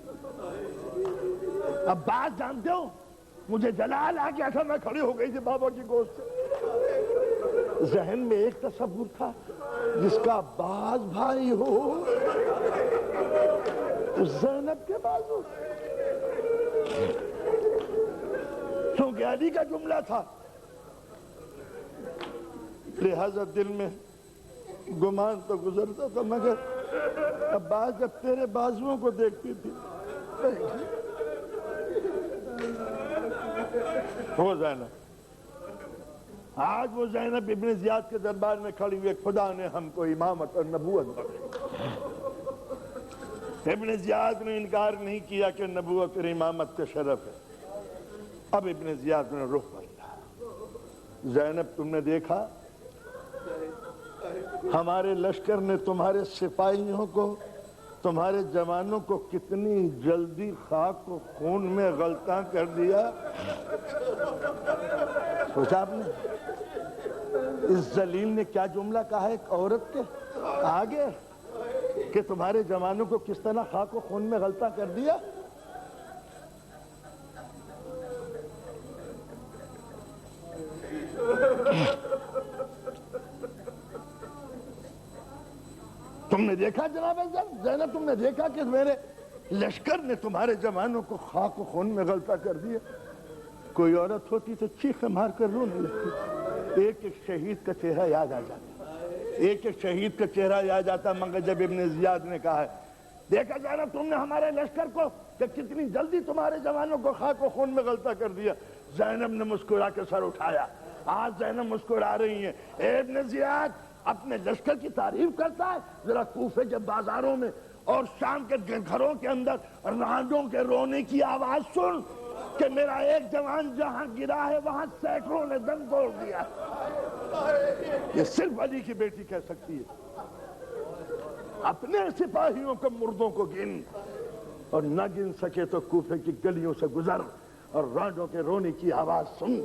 اب بات جانتے ہو مجھے جلال آ گیا تھا، میں کھڑی ہو گئی تھی بابا کی گود سے۔ ذہن میں ایک تصور تھا جس کا عباس بھائی ہو زینب کے بازو، چونکہ علی کا جملہ تھا لہذا دل میں گمان تو گزرتا تھا، مگر عباس جب تیرے بازوؤں کو دیکھتی تھی وہ زینب، آج وہ زینب ابن زیاد کے دربار میں کھڑی ہوئی، خدا نے ہم کو امامت اور نبوت بخشی۔ ابن زیاد نے انکار نہیں کیا کہ نبوت اور امامت کا شرف ہے۔ اب ابن زیاد نے رخ بدلا۔ زینب تم نے دیکھا ہمارے لشکر نے تمہارے سپاہیوں کو، تمہارے جوانوں کو کتنی جلدی خاک و خون میں غلطاں کر دیا۔ سوچا آپ نے اس ذلیل نے کیا جملہ کہا ہے ایک عورت کے آگے کہ تمہارے جوانوں کو کس طرح خاک و خون میں غلطاں کر دیا؟ تم نے دیکھا جناب زینب، تم نے دیکھا کہ میرے لشکر نے تمہارے جوانوں کو خاک و خون میں غلطہ کر دیا۔ کوئی عورت ہوتی تو چیخ مار کر رونے لگتی، ایک ایک شہید کا چہرہ یاد آ جاتا، ایک ایک شہید کا چہرہ یاد آتا۔ مگر جب ابن زیاد نے کہا ہے دیکھا زینب تم نے ہمارے لشکر کو کہ کتنی جلدی تمہارے جوانوں کو خاک و خون میں غلطہ کر دیا، زینب نے مسکرا کے سر اٹھایا۔ آج زینب مسکرا رہی ہیں، اے ابن زیاد اپنے لشکر کی تعریف کرتا ہے؟ ذرا کوفے کے بازاروں میں اور شام کے گھروں کے اندر رانڈوں کے رونے کی آواز سن کہ میرا ایک جوان جہاں گرا ہے وہاں سینکڑوں نے دم توڑ دیا۔ یہ صرف علی کی بیٹی کہہ سکتی ہے۔ اپنے سپاہیوں کے مردوں کو گن، اور نہ گن سکے تو کوفے کی گلیوں سے گزر اور رانڈوں کے رونے کی آواز سن۔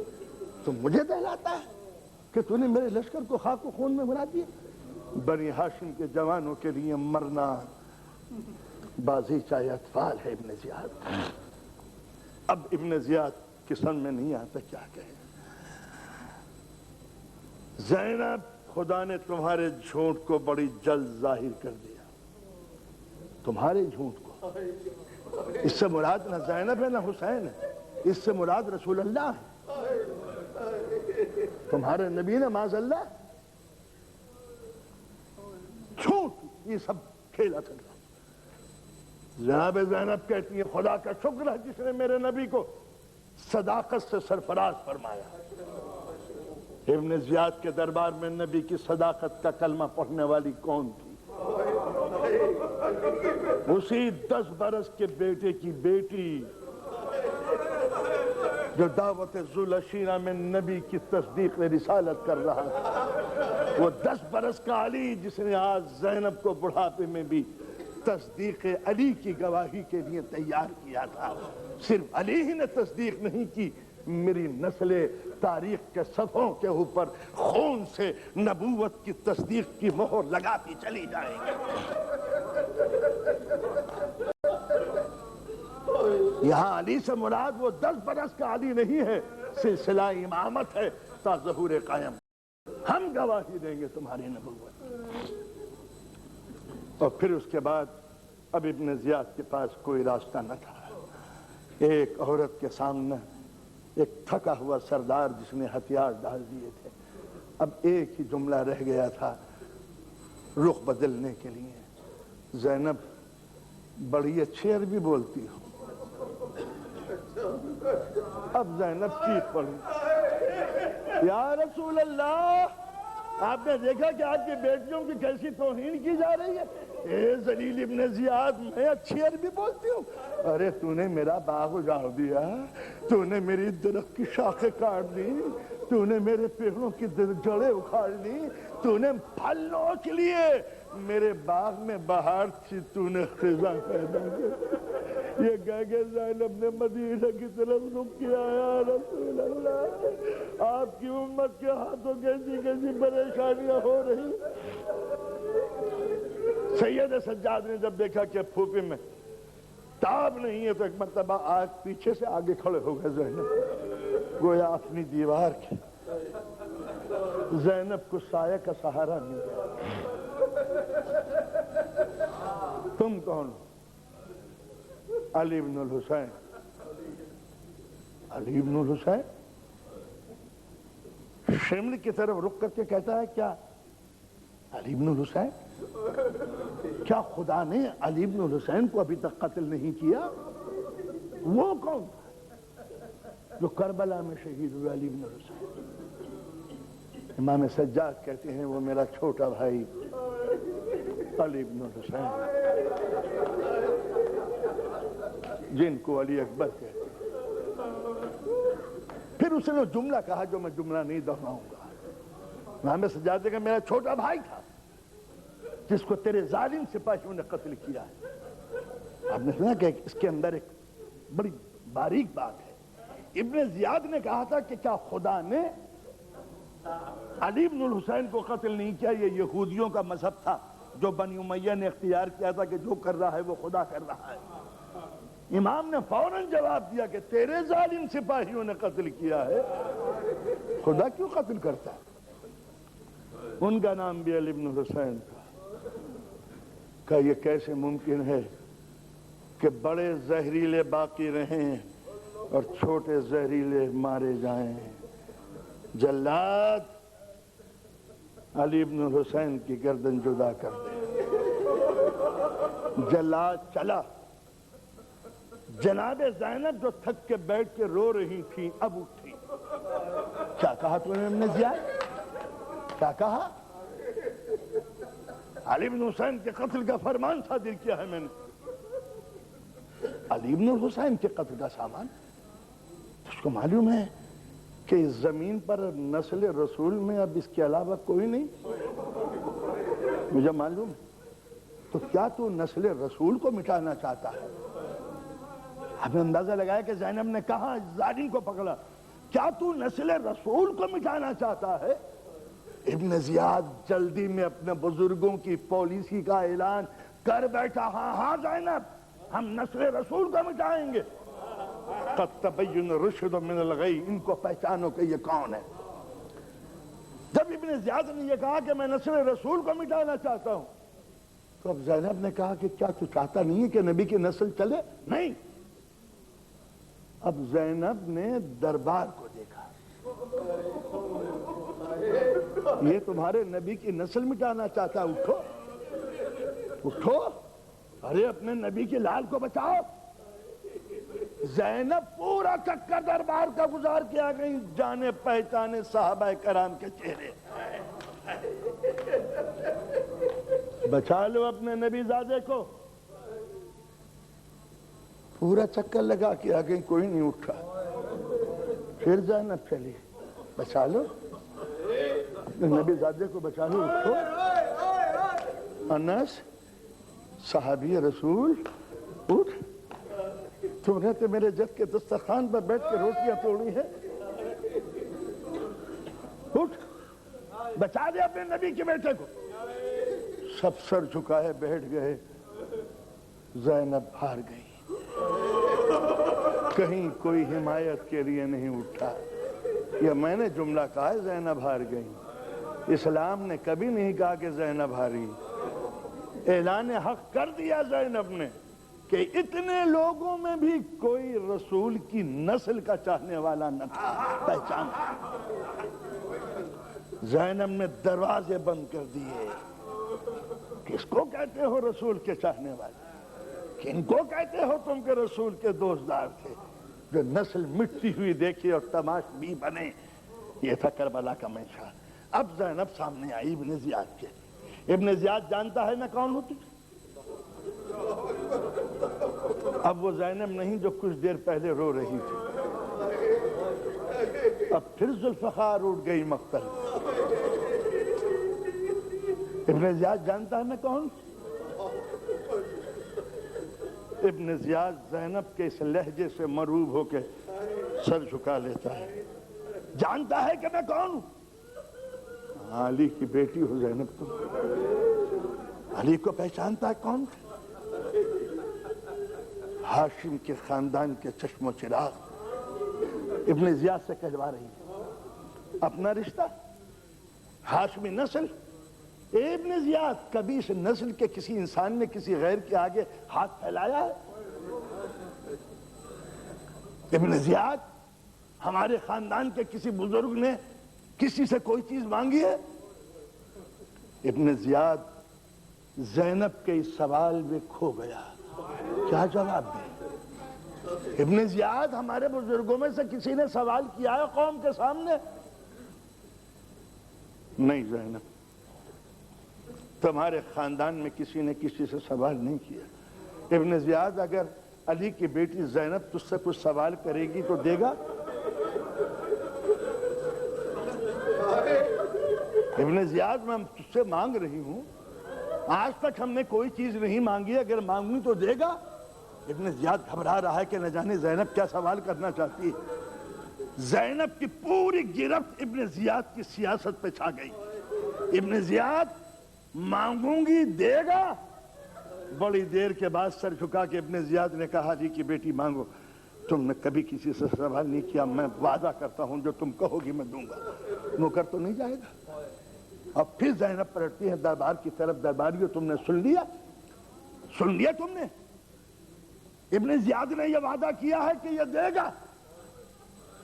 تو مجھے دہلاتا ہے کہ تو نے میرے لشکر کو خاک و خون میں ملا دیا۔ بنی ہاشم کے جوانوں کے لیے مرنا بازی چاہے اطفال ہے ابن زیاد۔ اب ابن زیاد کی سن میں نہیں آتا کیا کہے۔ زینب، خدا نے تمہارے جھوٹ کو بڑی جلد ظاہر کر دیا۔ تمہارے جھوٹ کو، اس سے مراد نہ زینب ہے نہ حسین ہے، اس سے مراد رسول اللہ ہے۔ تمہارے نبی نے معاذ اللہ جھوٹ یہ سب کھیلا کر رہا۔ جناب زینب کہتی ہے خدا کا شکر ہے جس نے میرے نبی کو صداقت سے سرفراز فرمایا۔ ابن زیاد کے دربار میں نبی کی صداقت کا کلمہ پڑھنے والی کون تھی؟ اسی 10 برس کے بیٹے کی بیٹی جو دعوت ذوالعشیرہ میں نبی کی تصدیق رسالت کر رہا تھا، وہ 10 برس کا علی جس نے آج زینب کو بڑھاپے میں بھی تصدیق علی کی گواہی کے لیے تیار کیا تھا۔ صرف علی ہی نے تصدیق نہیں کی، میری نسل تاریخ کے صفحوں کے اوپر خون سے نبوت کی تصدیق کی مہر لگاتی چلی جائے گی۔ یہاں علی سے مراد وہ 10 برس کا علی نہیں ہے، سلسلہ امامت ہے تا ظہور قائم۔ ہم گواہی دیں گے تمہاری نبوت۔ اور پھر اس کے بعد اب ابن زیاد کے پاس کوئی راستہ نہ تھا۔ ایک عورت کے سامنے ایک تھکا ہوا سردار جس نے ہتھیار ڈال دیے تھے، اب ایک ہی جملہ رہ گیا تھا رخ بدلنے کے لیے۔ زینب بڑی اچھی عربی بولتی ہو۔ اب زینب چیخ پڑی، یا رسول اللہ، آپ نے دیکھا کہ آپ کی بیٹیوں کی کیسی توہین کی جا رہی ہے؟ اے ذلیل ابن زیاد، میں اچھی عربی بولتی ہوں۔ ارے تو نے میرا باغ اجاڑ دیا، تو نے میری درخت کی شاخیں کاٹ دی، تو نے میرے پیڑوں کی جڑیں اکھاڑ لی، تو نے پھل نوچ لیے، میرے باغ میں بہار تھی، تو نے خزاں پیدا کر۔ یہ کہہ کے زینب نے مدینہ کی طرف رخ کیا، یا رسول اللہ، آپ کی امت کے ہاتھوں کیسی کیسی پریشانیاں ہو رہی۔ سید سجاد نے جب دیکھا کہ پھوپھی میں تاب نہیں ہے تو ایک مرتبہ پیچھے سے آگے کھڑے ہو گئے زینب، گویا اپنی دیوار کے۔ زینب کو سایہ کا سہارا مل گیا۔ تم کون ہو؟ علی بن الحسین۔ علی بن الحسین شمل کی طرف رخ کر کے کہتا ہے، کیا علی بن الحسین؟ کیا خدا نے علی بن الحسین کو ابھی تک قتل نہیں کیا؟ وہ کون جو کربلا میں شہید ہوئے؟ علی بن الحسین۔ امام سجاد کہتے ہیں وہ میرا چھوٹا بھائی علی بن الحسین، جن کو علی اکبر کہتے ہیں۔ پھر اس نے جملہ کہا جو میں جملہ نہیں دہراؤں گا۔ امام سجاد کہ میرا چھوٹا بھائی تھا جس کو تیرے ظالم سپاہیوں نے قتل کیا ہے۔ آپ نے سنا کہ اس کے اندر ایک بڑی باریک بات ہے۔ ابن زیاد نے کہا تھا کہ کیا خدا نے علی بن الحسین کو قتل نہیں کیا؟ یہ یہودیوں کا مذہب تھا جو بنی امیہ نے اختیار کیا تھا کہ جو کر رہا ہے وہ خدا کر رہا ہے۔ امام نے فوراً جواب دیا کہ تیرے ظالم سپاہیوں نے قتل کیا ہے، خدا کیوں قتل کرتا ہے؟ ان کا نام بھی علی بن الحسین تھا۔ کہ یہ کیسے ممکن ہے کہ بڑے زہریلے باقی رہیں اور چھوٹے زہریلے مارے جائیں؟ جلاد علی بن الحسین کی گردن جدا کر دے۔ جلاد چلا۔ جناب زینب جو تھک کے بیٹھ کے رو رہی تھی اب اٹھی۔ کیا کہا تو نے ابن زیاد؟ کیا کہا؟ علی بن حسین کے قتل کا فرمان صادر کیا ہے میں نے. علی بن حسین کے قتل کا سامان. اس کو معلوم ہے کہ اس زمین پر نسل رسول میں اب اس کے علاوہ کوئی نہیں. مجھے معلوم ہے. تو کیا تو نسل رسول کو مٹانا چاہتا ہے؟ ہمیں اندازہ لگایا کہ زینب نے کہا ظالم کو پکڑا. کیا تو نسل رسول کو مٹانا چاہتا ہے؟ ابن زیاد جلدی میں اپنے بزرگوں کی پالیسی کا اعلان کر بیٹھا. ہاں زینب، ہم نسل رسول کو مٹائیں گے. قد تبین الرشد من الغی، ان کو پہچانو کہ یہ کون ہے. جب ابن زیاد نے یہ کہا کہ میں نسل رسول کو مٹانا چاہتا ہوں، تو اب زینب نے کہا کہ کیا تو چاہتا نہیں ہے کہ نبی کی نسل چلے؟ نہیں. اب زینب نے دربار کو دیکھا. یہ تمہارے نبی کی نسل مٹانا چاہتا. اٹھو اٹھو، ارے اپنے نبی کے لال کو بچاؤ. زینب پورا چکر دربار کا گزار کے آ گئی، جانے پہچانے صحابہ کرام کے چہرے. بچا لو اپنے نبی زادے کو. پورا چکر لگا کے آ گئی، کوئی نہیں اٹھا. پھر زینب چلی. بچا لو اپنے نبی زادے کو، بچا لو. اٹھو. انس صحابی رسول، اٹھ. تم نے تو میرے جد کے دسترخوان پر بیٹھ کے روٹیاں توڑی ہیں. اٹھ، بچا دے اپنے نبی کے بیٹے کو. سب سر جھکائے بیٹھ گئے. زینب ہار گئی. کہیں کوئی حمایت کے لیے نہیں اٹھا. یہ میں نے جملہ کہا ہے زینب ہار گئی. اسلام نے کبھی نہیں کہا کہ زینب ہاری. اعلان حق کر دیا زینب نے کہ اتنے لوگوں میں بھی کوئی رسول کی نسل کا چاہنے والا نہ تھا. پہچان. زینب نے دروازے بند کر دیے. کس کو کہتے ہو رسول کے چاہنے والے؟ کن کو کہتے ہو تم کے رسول کے دوستدار تھے جو نسل مٹتی ہوئی دیکھی اور تماشبی بنے؟ یہ تھا کربلا کا منشا. اب زینب سامنے آئی ابن زیاد کے. ابن زیاد جانتا ہے میں کون ہوں تجھے. اب وہ زینب نہیں جو کچھ دیر پہلے رو رہی تھی. اب پھر ذوالفقار اٹھ گئی مقتل. ابن زیاد جانتا ہے میں کون. ابن زیاد زینب کے اس لہجے سے مرعوب ہو کے سر جھکا لیتا ہے. جانتا ہے کہ میں کون ہوں. علی کی بیٹی ہو زینب تم. علی کو پہچانتا ہے کون. ہاشم کے خاندان کے چشم و چراغ. ابن زیاد سے کہلوا رہی ہے اپنا رشتہ ہاشمی نسل. ابن زیاد کبھی اس نسل کے کسی انسان نے کسی غیر کے آگے ہاتھ پھیلایا ہے؟ ابن زیاد ہمارے خاندان کے کسی بزرگ نے کسی سے کوئی چیز مانگی ہے؟ ابن زیاد زینب کے اس سوال میں کھو گیا. کیا جواب دے؟ ابن زیاد ہمارے بزرگوں میں سے کسی نے سوال کیا ہے قوم کے سامنے؟ نہیں زینب، تمہارے خاندان میں کسی نے کسی سے سوال نہیں کیا. ابن زیاد اگر علی کی بیٹی زینب تجھ سے کچھ سوال کرے گی تو دے گا؟ ابن زیاد میں تجھ سے مانگ رہی ہوں، آج تک ہم نے کوئی چیز نہیں مانگی، اگر مانگوں تو دے گا؟ ابن زیاد گھبرا رہا ہے کہ نہ جانے زینب کیا سوال کرنا چاہتی ہے. زینب کی پوری گرفت ابن زیاد کی سیاست پہ چھا گئی. ابن زیاد مانگوں گی دے گا. بڑی دیر کے بعد سر جھکا کے ابن زیاد نے کہا جی کی بیٹی مانگو. تم نے کبھی کسی سے سوال نہیں کیا، میں وعدہ کرتا ہوں جو تم کہو گی میں دوں گا. نوکر تو نہیں جائے گا. اب پھر زینب پلٹتی ہے دربار کی طرف. درباریوں تم نے سن لیا؟ سن لیا تم نے؟ ابن زیاد نے یہ وعدہ کیا ہے کہ یہ دے گا.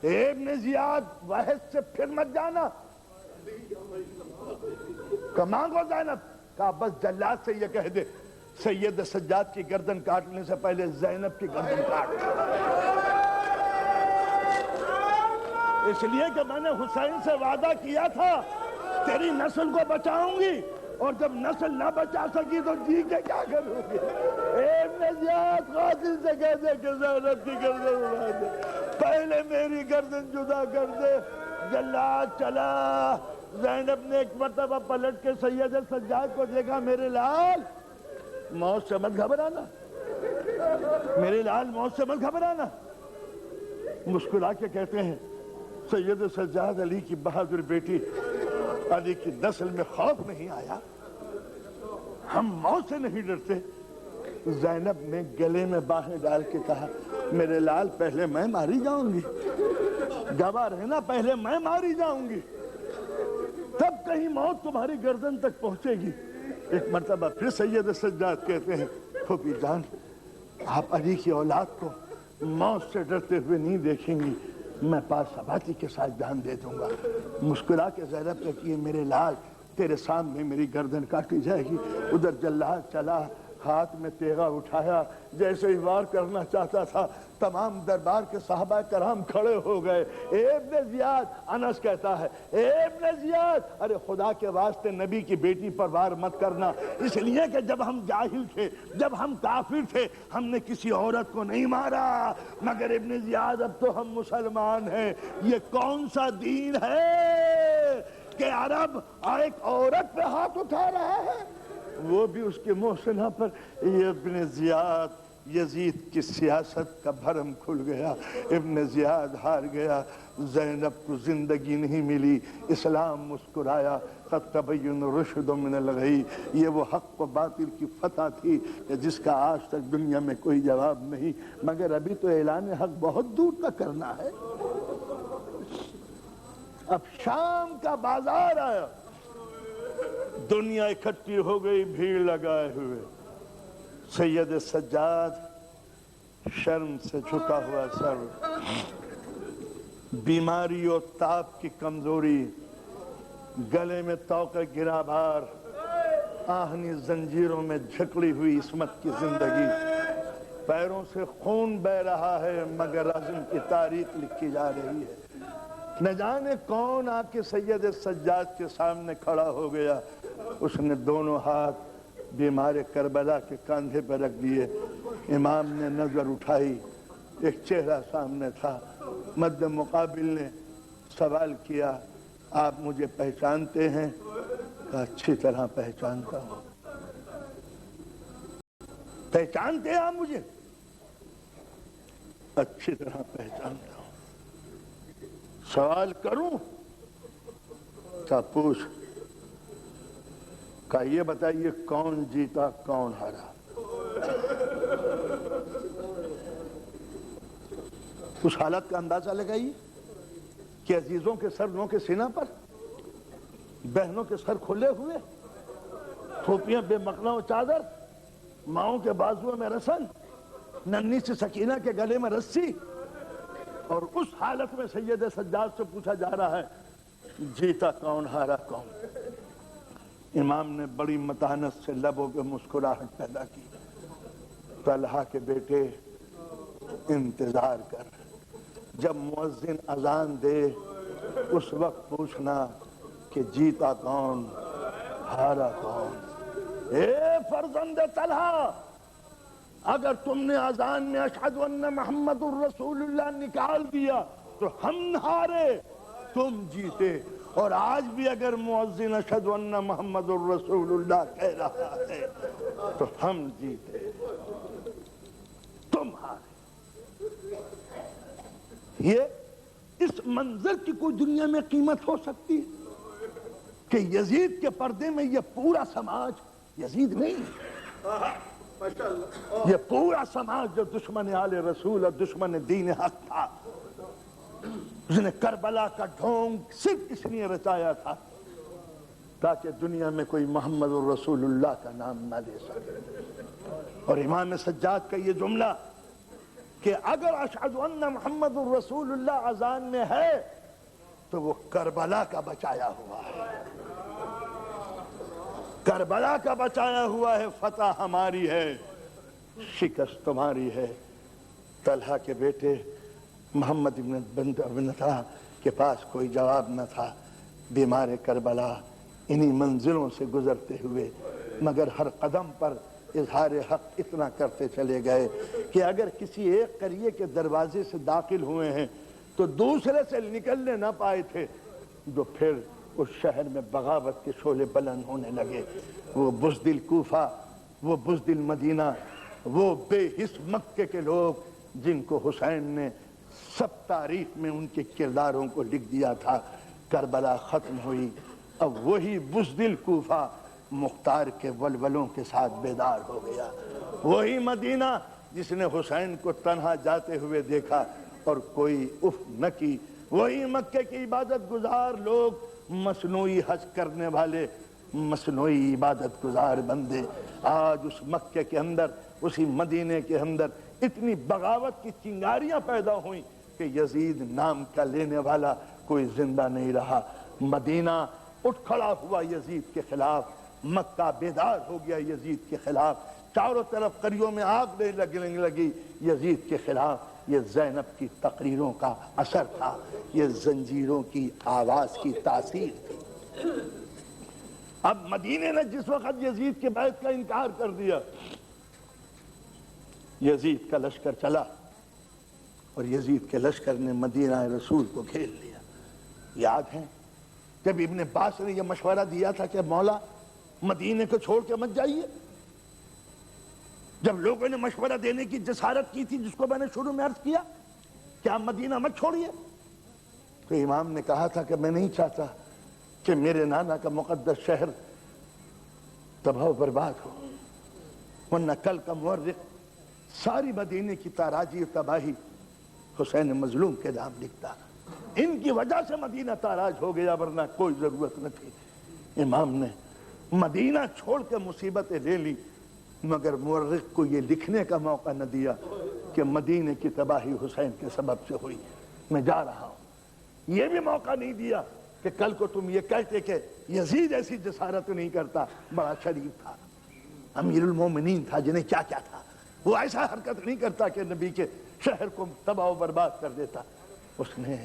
ابن زیاد وحد سے پھر مت جانا. کہ مانگو زینب. کہا بس جلاد سے یہ کہہ دے سید سجاد کی گردن کاٹنے سے پہلے زینب کی گردن کاٹ. اس لیے کہ میں نے حسین سے وعدہ کیا تھا تیری نسل کو بچاؤں گی. اور جب نسل نہ بچا سکی تو جی کے کیا کروں گی؟ ابن زیاد قاتل سے کہتے کہ زینب کی گردن اڑا دے، پہلے میری گردن جدا کر دے۔ جلاد چلا، زینب نے ایک مرتبہ پلٹ کے سید سجاد کو دیکھا، میرے لال موت سے مت گھبرانا، میرے لال موت سے مت گھبرانا۔ مسکرا کے کہتے ہیں سید سجاد علی کی بہادر بیٹی، علی کی نسل میں خوف نہیں آیا، ہم موت سے نہیں ڈرتے۔ زینب نے گلے میں باہیں ڈال کے کہا میرے لال پہلے میں ماری جاؤں گی، گواہ رہنا پہلے میں ماری جاؤں گی، تب کہیں موت تمہاری گردن تک پہنچے گی۔ ایک مرتبہ پھر سید سجاد کہتے ہیں پھوپھی جان آپ علی کی اولاد کو موت سے ڈرتے ہوئے نہیں دیکھیں گی، میں پاس ثباتی کے ساتھ جان دے دوں گا۔ مسکرا کے زینب کہتی ہے میرے لال تیرے سامنے میری گردن کاٹی جائے گی۔ ادھر جلاد چلا، ہاتھ میں تیغا اٹھایا، جیسے ہی وار کرنا چاہتا تھا تمام دربار کے صحابہ کرام کھڑے ہو گئے۔ اے ابن زیاد، انس کہتا ہے اے ابن زیاد، ارے خدا کے واسطے نبی کی بیٹی پر وار مت کرنا، اس لیے کہ جب ہم جاہل تھے، جب ہم کافر تھے، ہم نے کسی عورت کو نہیں مارا، مگر ابن زیاد اب تو ہم مسلمان ہیں۔ یہ کون سا دین ہے کہ عرب ایک عورت پہ ہاتھ اٹھا رہا ہے، وہ بھی اس کے محسنہ پر؟ یہ ابن زیاد، یزید کی سیاست کا بھرم کھل گیا، ابن زیاد ہار گیا، زینب کو زندگی نہیں ملی، اسلام مسکرایا۔ قد تبین الرشد من الغی، یہ وہ حق و باطل کی فتح تھی کہ جس کا آج تک دنیا میں کوئی جواب نہیں، مگر ابھی تو اعلان حق بہت دور تک کرنا ہے۔ اب شام کا بازار آیا، دنیا اکٹھی ہو گئی بھیڑ لگائے ہوئے، سید سجاد شرم سے جھکا ہوا سر، بیماری اور تاپ کی کمزوری، گلے میں توقع گرا بھار، آہنی زنجیروں میں جھکڑی ہوئی عصمت کی زندگی، پیروں سے خون بہہ رہا ہے مگر عزم کی تاریخ لکھی جا رہی ہے۔ نہ جانے کون آ کے سید سجاد کے سامنے کھڑا ہو گیا، اس نے دونوں ہاتھ بیمار کربلا کے کاندھے پر رکھ دیے، امام نے نظر اٹھائی، ایک چہرہ سامنے تھا، مد مقابل نے سوال کیا آپ مجھے پہچانتے ہیں؟ کہا اچھی طرح پہچانتا ہوں۔ پہچانتے ہیں آپ مجھے؟ اچھی طرح پہچانتا ہوں۔ سوال کروں؟ کہا پوچھ۔ کہا یہ بتائیے کون جیتا کون ہارا؟ اس حالت کا اندازہ لگائیے کہ عزیزوں کے سر نوں کے سینہ پر، بہنوں کے سر کھلے ہوئے، پھوپھیاں بے مقنا و چادر، ماؤں کے بازوؤں میں رسن، ننھی سی سکینہ کے گلے میں رسی، اور اس حالت میں سید سجاد سے پوچھا جا رہا ہے جیتا کون ہارا کون؟ امام نے بڑی متانت سے لبوں پہ مسکراہٹ پیدا کی، طلحہ کے بیٹے انتظار کر، جب مؤذن اذان دے اس وقت پوچھنا کہ جیتا کون ہارا کون۔ اے فرزند طلحہ، اگر تم نے اذان میں اشہد ان محمد الرسول اللہ نکال دیا تو ہم ہارے، تم جیتے، اور آج بھی اگر مؤذن اشہد ان محمد الرسول اللہ کہہ رہا ہے تو ہم جیتے، تم ہارے۔ یہ اس منظر کی کوئی دنیا میں قیمت ہو سکتی ہے کہ یزید کے پردے میں یہ پورا سماج، یزید نہیں، یہ پورا سماج جو دشمن آل رسول اور دشمن دین حق تھا، اس نے کربلا کا ڈھونگ صرف اس لیے رچایا تھا تاکہ دنیا میں کوئی محمد الرسول اللہ کا نام نہ لے سکے۔ اور امام سجاد کا یہ جملہ کہ اگر اشہد ان محمد الرسول اللہ اذان میں ہے تو وہ کربلا کا بچایا ہوا ہے، کربلا کا بچایا ہوا ہے، فتح ہماری ہے، شکست تمہاری ہے۔ طلحہ کے بیٹے محمد ابن طلحہ کے پاس کوئی جواب نہ تھا، بیمار کربلا انہی منزلوں سے گزرتے ہوئے، مگر ہر قدم پر اظہار حق اتنا کرتے چلے گئے کہ اگر کسی ایک قریے کے دروازے سے داخل ہوئے ہیں تو دوسرے سے نکلنے نہ پائے تھے، جو پھر اس شہر میں بغاوت کے شعلے بلند ہونے لگے۔ وہ بزدل کوفہ، وہ بزدل مدینہ، وہ بے حس مکے کے لوگ جن کو حسین نے سب تاریخ میں ان کے کرداروں کو لکھ دیا تھا، کربلا ختم ہوئی، اب وہی بزدل کوفہ مختار کے ولولوں کے ساتھ بیدار ہو گیا۔ وہی مدینہ جس نے حسین کو تنہا جاتے ہوئے دیکھا اور کوئی اف نہ کی، وہی مکے کی عبادت گزار لوگ، مصنوعی حج کرنے والے، مصنوعی عبادت گزار بندے، آج اس مکے کے اندر، اسی مدینے کے اندر اتنی بغاوت کی چنگاریاں پیدا ہوئیں کہ یزید نام کا لینے والا کوئی زندہ نہیں رہا۔ مدینہ اٹھ کھڑا ہوا یزید کے خلاف، مکہ بیدار ہو گیا یزید کے خلاف، چاروں طرف قریوں میں آگ لگنے لگی یزید کے خلاف۔ یہ زینب کی تقریروں کا اثر تھا، یہ زنجیروں کی آواز کی تاثیر تھی۔ اب مدینے نے جس وقت یزید کے بیعت کا انکار کر دیا، یزید کا لشکر چلا اور یزید کے لشکر نے مدینہ رسول کو گھیر لیا۔ یاد ہے جب ابن عباس نے یہ مشورہ دیا تھا کہ مولا مدینے کو چھوڑ کے مت جائیے، جب لوگوں نے مشورہ دینے کی جسارت کی تھی، جس کو میں نے شروع میں عرض کیا کہ آپ مدینہ مت چھوڑیے، تو امام نے کہا تھا کہ میں نہیں چاہتا کہ میرے نانا کا مقدس شہر تباہ و برباد ہو، ورنہ کل کا مورخ ساری مدینے کی تاراجی و تباہی حسین مظلوم کے نام لکھتا۔ ان کی وجہ سے مدینہ تاراج ہو گیا، ورنہ کوئی ضرورت نہ تھی۔ امام نے مدینہ چھوڑ کے مصیبتیں لے لی، مگر مورخ کو یہ لکھنے کا موقع نہ دیا کہ مدینے کی تباہی حسین کے سبب سے ہوئی، میں جا رہا ہوں۔ یہ بھی موقع نہیں دیا کہ کل کو تم یہ کہتے کہ یزید ایسی جسارت نہیں کرتا، بڑا شریف تھا، امیر المومنین تھا، جنہیں کیا کیا تھا، وہ ایسا حرکت نہیں کرتا کہ نبی کے شہر کو تباہ و برباد کر دیتا۔ اس نے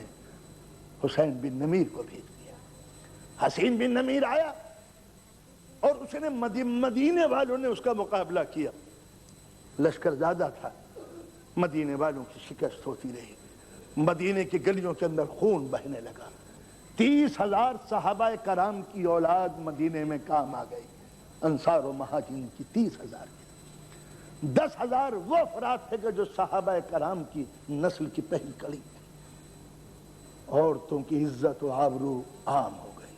حسین بن نمیر کو بھیج دیا۔ حسین بن نمیر آیا اور اس نے مدینے والوں نے اس کا مقابلہ کیا۔ لشکر زیادہ تھا، مدینے والوں کی شکست ہوتی رہی، مدینے کی گلیوں کے اندر خون بہنے لگا۔ 30,000 صحابہ کرام کی اولاد مدینے میں کام آ گئی، انصار و مہاجرین کی 30,000 کی۔ 10,000 وہ افراد تھے کہ جو صحابہ کرام کی نسل کی پہلی کڑی تھی۔ عورتوں کی عزت و آبرو عام ہو گئی،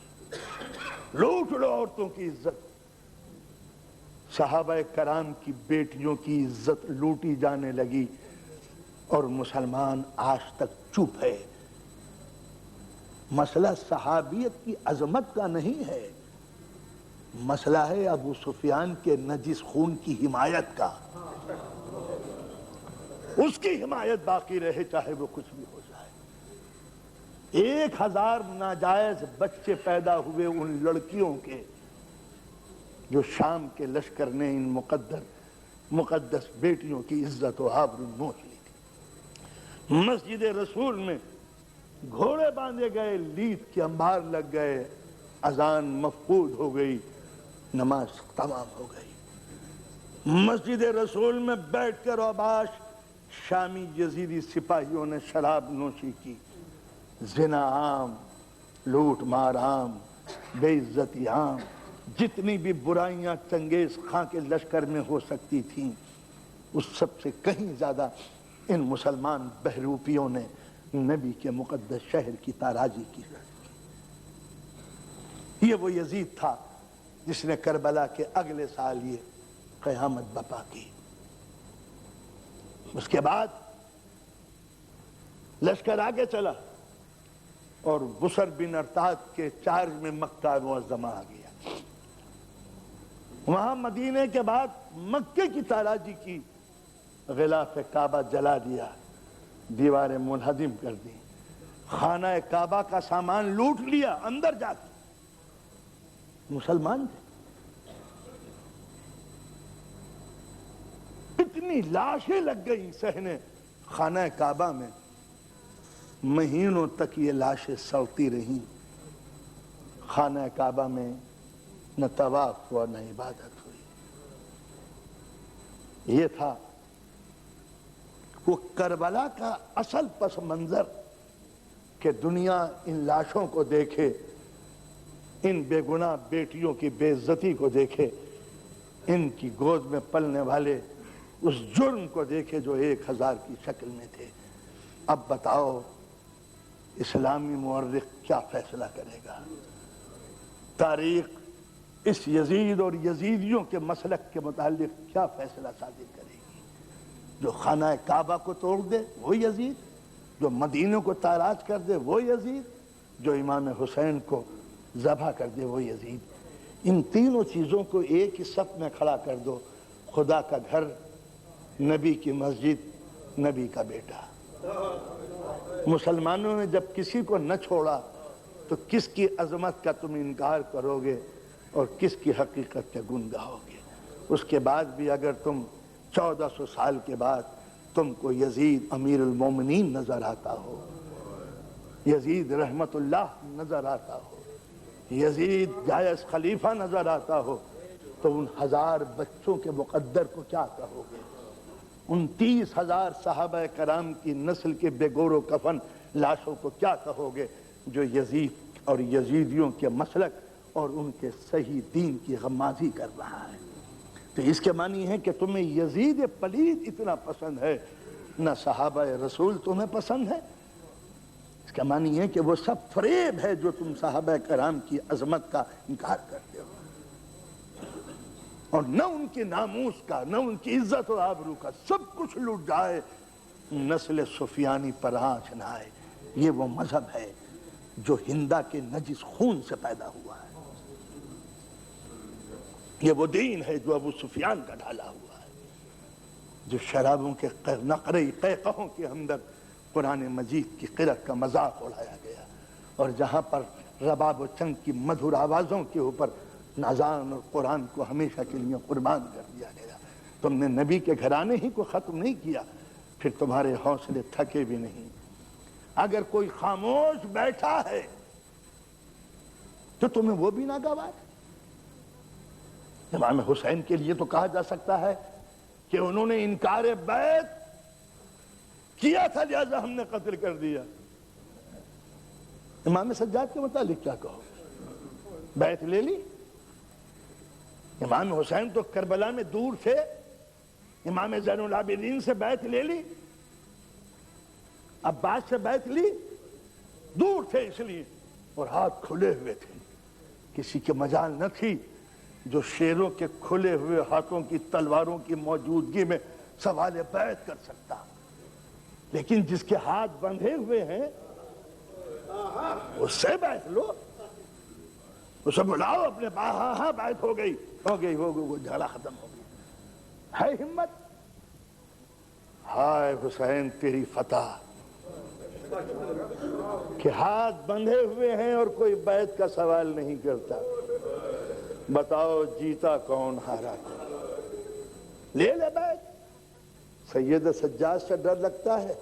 لوٹ لو عورتوں کی عزت۔ صحابہ کرام کی بیٹیوں کی عزت لوٹی جانے لگی، اور مسلمان آج تک چپ ہے۔ مسئلہ صحابیت کی عظمت کا نہیں ہے، مسئلہ ہے ابو سفیان کے نجس خون کی حمایت کا۔ اس کی حمایت باقی رہے، چاہے وہ کچھ بھی ہو جائے۔ 1,000 ناجائز بچے پیدا ہوئے ان لڑکیوں کے، جو شام کے لشکر نے ان مقدس بیٹیوں کی عزت و آبرو نوچ لی تھی۔ مسجد رسول میں گھوڑے باندھے گئے، لیت کے انبار لگ گئے، اذان مفقود ہو گئی، نماز تمام ہو گئی۔ مسجد رسول میں بیٹھ کر اوباش شامی یزیدی سپاہیوں نے شراب نوشی کی، زنا عام، لوٹ مار عام، بے عزتی عام، جتنی بھی برائیاں چنگیز خاں کے لشکر میں ہو سکتی تھیں، اس سب سے کہیں زیادہ ان مسلمان بہروپیوں نے نبی کے مقدس شہر کی تاراجی کی۔ یہ وہ یزید تھا جس نے کربلا کے اگلے سال یہ قیامت بپا کی۔ اس کے بعد لشکر آگے چلا اور بسر بن ارتاد کے چارج میں مکہ معظمہ آ گیا۔ وہاں مدینے کے بعد مکے کی تاراجی کی، غلاف کعبہ جلا دیا، دیواریں منہدم کر دی، خانہ کعبہ کا سامان لوٹ لیا اندر جا کے۔ مسلمان تھے، اتنی لاشیں لگ گئی صحن خانہ کعبہ میں، مہینوں تک یہ لاشیں سڑتی رہیں۔ خانہ کعبہ میں نہ طواف ہوا نہ عبادت ہوئی۔ یہ تھا وہ کربلا کا اصل پس منظر کہ دنیا ان لاشوں کو دیکھے، ان بے گناہ بیٹیوں کی بے عزتی کو دیکھے، ان کی گود میں پلنے والے اس جرم کو دیکھے جو 1000 کی شکل میں تھے۔ اب بتاؤ اسلامی مورخ کیا فیصلہ کرے گا؟ تاریخ اس یزید اور یزیدیوں کے مسلک کے متعلق کیا فیصلہ صادر کرے گی؟ جو خانہ کعبہ کو توڑ دے وہ یزید، جو مدینہ کو تاراج کر دے وہ یزید، جو امام حسین کو ذبح کر دے وہ یزید۔ ان تینوں چیزوں کو ایک ہی صف میں کھڑا کر دو، خدا کا گھر، نبی کی مسجد، نبی کا بیٹا۔ مسلمانوں نے جب کسی کو نہ چھوڑا تو کس کی عظمت کا تم انکار کرو گے اور کس کی حقیقت کا گن گاؤ گے؟ اس کے بعد بھی اگر تم 1400 سال کے بعد تم کو یزید امیر المومنین نظر آتا ہو، یزید رحمت اللہ نظر آتا ہو، یزید جائز خلیفہ نظر آتا ہو، تو ان 1000 بچوں کے مقدر کو کیا کہو گے؟ ان 30,000 صحابہ کرام کی نسل کے بے گور و کفن لاشوں کو کیا کہو گے جو یزید اور یزیدیوں کے مسلک اور ان کے صحیح دین کی غمازی کر رہا ہے؟ تو اس کے معنی ہے کہ تمہیں یزید پلید اتنا پسند ہے، نہ صحابہ رسول تمہیں پسند ہے۔ اس کا معنی ہے کہ وہ سب فریب ہے جو تم صحابہ کرام کی عظمت کا انکار کرتے ہو، اور نہ ان کے ناموس کا، نہ ان کی عزت و آبرو کا، سب کچھ لٹ جائے، نسل سفیانی پر آنچ نہ آئے۔ یہ وہ مذہب ہے جو ہندا کے نجس خون سے پیدا ہوا ہے، یہ وہ دین ہے جو ابو سفیان کا ڈھالا ہوا ہے، جو شرابوں کے نقرئی قہقہوں کے اندر قرآن مجید کی قرأت کا مذاق اڑایا گیا، اور جہاں پر رباب و چنگ کی مدھر آوازوں کے اوپر اذان اور قرآن کو ہمیشہ کے لیے قربان کر دیا گیا۔ تم نے نبی کے گھرانے ہی کو ختم نہیں کیا، پھر تمہارے حوصلے تھکے بھی نہیں۔ اگر کوئی خاموش بیٹھا ہے تو تمہیں وہ بھی ناگوار۔ امام حسین کے لیے تو کہا جا سکتا ہے کہ انہوں نے انکار بیعت کیا تھا لہذا ہم نے قتل کر دیا۔ امام سجاد کے متعلق کیا کہو؟ بیعت لے لی؟ امام حسین تو کربلا میں دور تھے، امام زین العابدین سے بیعت لے لی، عباس سے بیعت لی، دور تھے اس لیے، اور ہاتھ کھلے ہوئے تھے، کسی کے مجال نہ تھی جو شیروں کے کھلے ہوئے ہاتھوں کی تلواروں کی موجودگی میں سوال بیعت کر سکتا۔ لیکن جس کے ہاتھ بندھے ہوئے ہیں اس سے بیعت لو، اسے بلاؤ اپنے پاس، ہاں ہاں بیعت ہو گئی وہ جھگڑا ختم ہو گئی۔ ہے ہمت؟ ہائے حسین تیری فتح کہ ہاتھ بندھے ہوئے ہیں اور کوئی بیعت کا سوال نہیں کرتا۔ بتاؤ جیتا کون ہارا کون؟ لے لے بیعت۔ سید سجاد سے ڈر لگتا ہے؟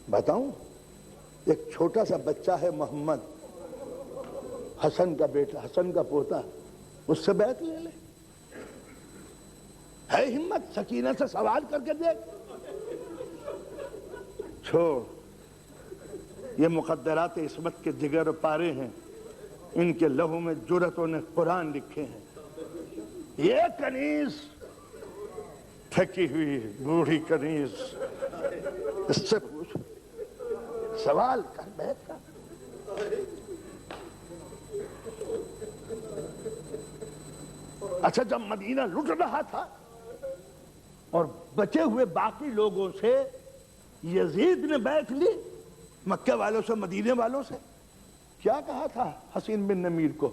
بتاؤں، ایک چھوٹا سا بچہ ہے محمد، حسن کا بیٹا، حسن کا پوتا، اس سے بیعت لے لے۔ ہے ہمت؟ سکینہ سے سوال کر کے دیکھ۔ چھوڑ، یہ مقدرات عصمت کے جگر پارے ہیں، ان کے لہو میں جرأتوں نے قرآن لکھے ہیں۔ یہ کنیز تھکی ہوئی بوڑھی کنیز، اس سے پوچھ، سوال کر، بیعت کر۔ اچھا، جب مدینہ لٹ رہا تھا اور بچے ہوئے باقی لوگوں سے یزید نے بیعت لی، مکہ والوں سے، مدینے والوں سے، کیا کہا تھا حسین بن نمیر کو؟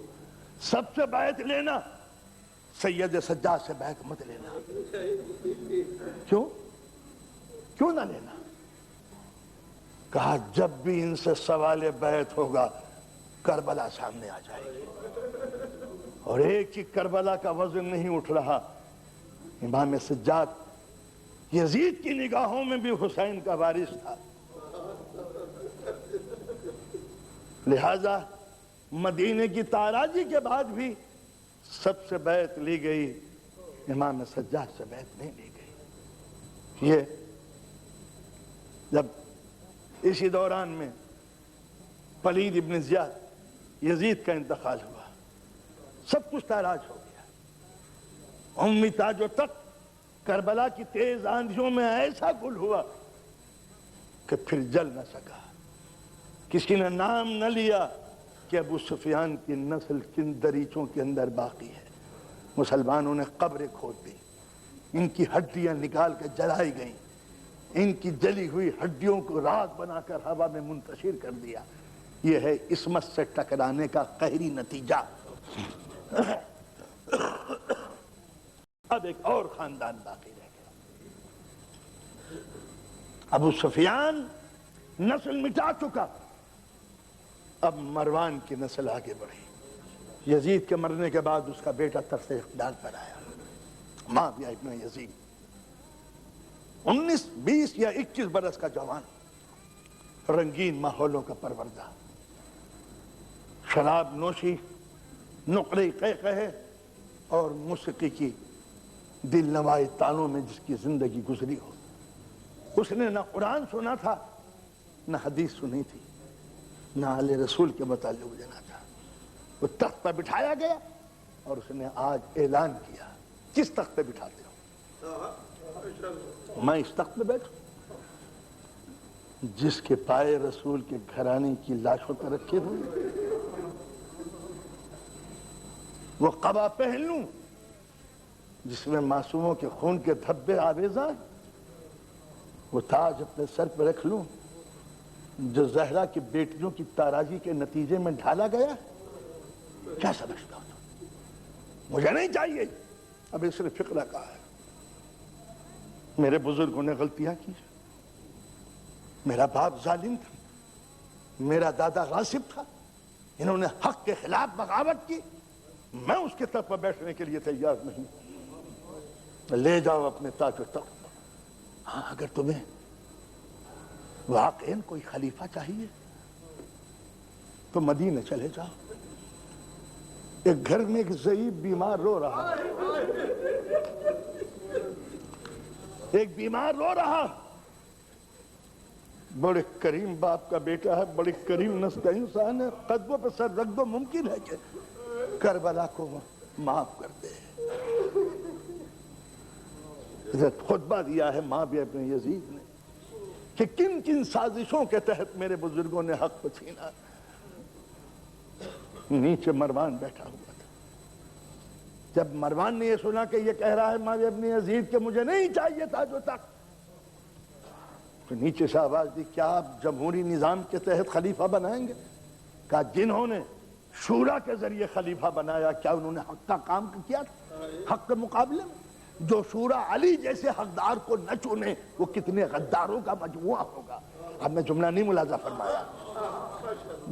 سب سے بیعت لینا، سید سجاد سے بیعت مت لینا۔ کیوں نہ لینا؟ کہا جب بھی ان سے سوال بیعت ہوگا کربلا سامنے آ جائے گی، اور ایک ہی کربلا کا وزن نہیں اٹھ رہا۔ امام سجاد یزید کی نگاہوں میں بھی حسین کا وارث تھا، لہذا مدینے کی تاراجی کے بعد بھی سب سے بیعت لی گئی، امام سجاد سے بیعت نہیں لی گئی۔ یہ جب اسی دوران میں پلید ابن زیاد یزید کا انتقال ہوا، سب کچھ تاراج ہو گیا۔ امی تاج و تخت کربلا کی تیز آندھیوں میں ایسا گل ہوا کہ پھر جل نہ سکا۔ کسی نے نام نہ لیا کہ ابو سفیان کی نسل کن دریچوں کے اندر باقی ہے۔ مسلمانوں نے قبریں کھود دی، ان کی ہڈیاں نکال کے جلائی گئیں، ان کی جلی ہوئی ہڈیوں کو راکھ بنا کر ہوا میں منتشر کر دیا۔ یہ ہے عصمت سے ٹکرانے کا قہری نتیجہ۔ اب ایک اور خاندان باقی رہ گیا۔ ابو سفیان نسل مٹا چکا، اب مروان کی نسل آگے بڑھی۔ یزید کے مرنے کے بعد اس کا بیٹا طرف اقتدار پر آیا، معاویہ ابن یزید، 19 20 یا 21 برس کا جوان، رنگین ماحولوں کا پروردہ، شراب نوشی، نقرے قہقہے اور موسیقی کی دل نوائی تانوں میں جس کی زندگی گزری ہو۔ اس نے نہ قرآن سنا تھا، نہ حدیث سنی تھی، نہ آل رسول کے متعلق جانا تھا۔ وہ تخت پر بٹھایا گیا اور اس نے آج اعلان کیا، کس تخت پہ بٹھاتے ہو؟ میں اس تخت پہ بیٹھوں جس کے پائے رسول کے گھرانے کی لاشوں پر رکھے ہوئے، وہ قبا پہن لوں جس میں معصوموں کے خون کے دھبے آویزاں، وہ تاج اپنے سر پہ رکھ لوں جو زہرا کی بیٹیوں کی تاراجی کے نتیجے میں ڈھالا گیا۔ کیا سمجھتا ہو تم؟ مجھے نہیں چاہیے۔ اب اس نے فقرہ کہا ہے، میرے بزرگوں نے غلطیاں کی، میرا باپ ظالم تھا، میرا دادا غاصب تھا، انہوں نے حق کے خلاف بغاوت کی، میں اس کے تخت پر بیٹھنے کے لیے تیار نہیں۔ لے جاؤ اپنے تاج و تخت۔ ہاں، اگر تمہیں واقعاً کوئی خلیفہ چاہیے تو مدینہ چلے جاؤ۔ ایک گھر میں ایک ضعیف بیمار رو رہا، ایک بیمار رو رہا، بڑے کریم باپ کا بیٹا ہے، بڑے کریم نسل کا انسان ہے، قدموں پہ سر رکھ دو، ممکن ہے کہ کربلا کو معاف کر دے۔ خطبہ دیا ہے معاویہ ابن یزید نے کہ کن کن سازشوں کے تحت میرے بزرگوں نے حق کو چھینا۔ نیچے مروان بیٹھا ہوا تھا۔ جب مروان نے یہ سنا کہ یہ کہہ رہا ہے معاویہ ابن یزید کہ مجھے نہیں چاہیے تھا جو تک، تو نیچے سے آواز دی، کیا آپ جمہوری نظام کے تحت خلیفہ بنائیں گے؟ کہا جنہوں نے شورا کے ذریعے خلیفہ بنایا، کیا انہوں نے حق کا کام کیا تھا؟ حق کے مقابلے میں جو شورا علی جیسے حقدار کو نہ چنے، وہ کتنے غداروں کا مجموعہ ہوگا۔ اب میں جملہ نہیں ملاحظہ فرمایا،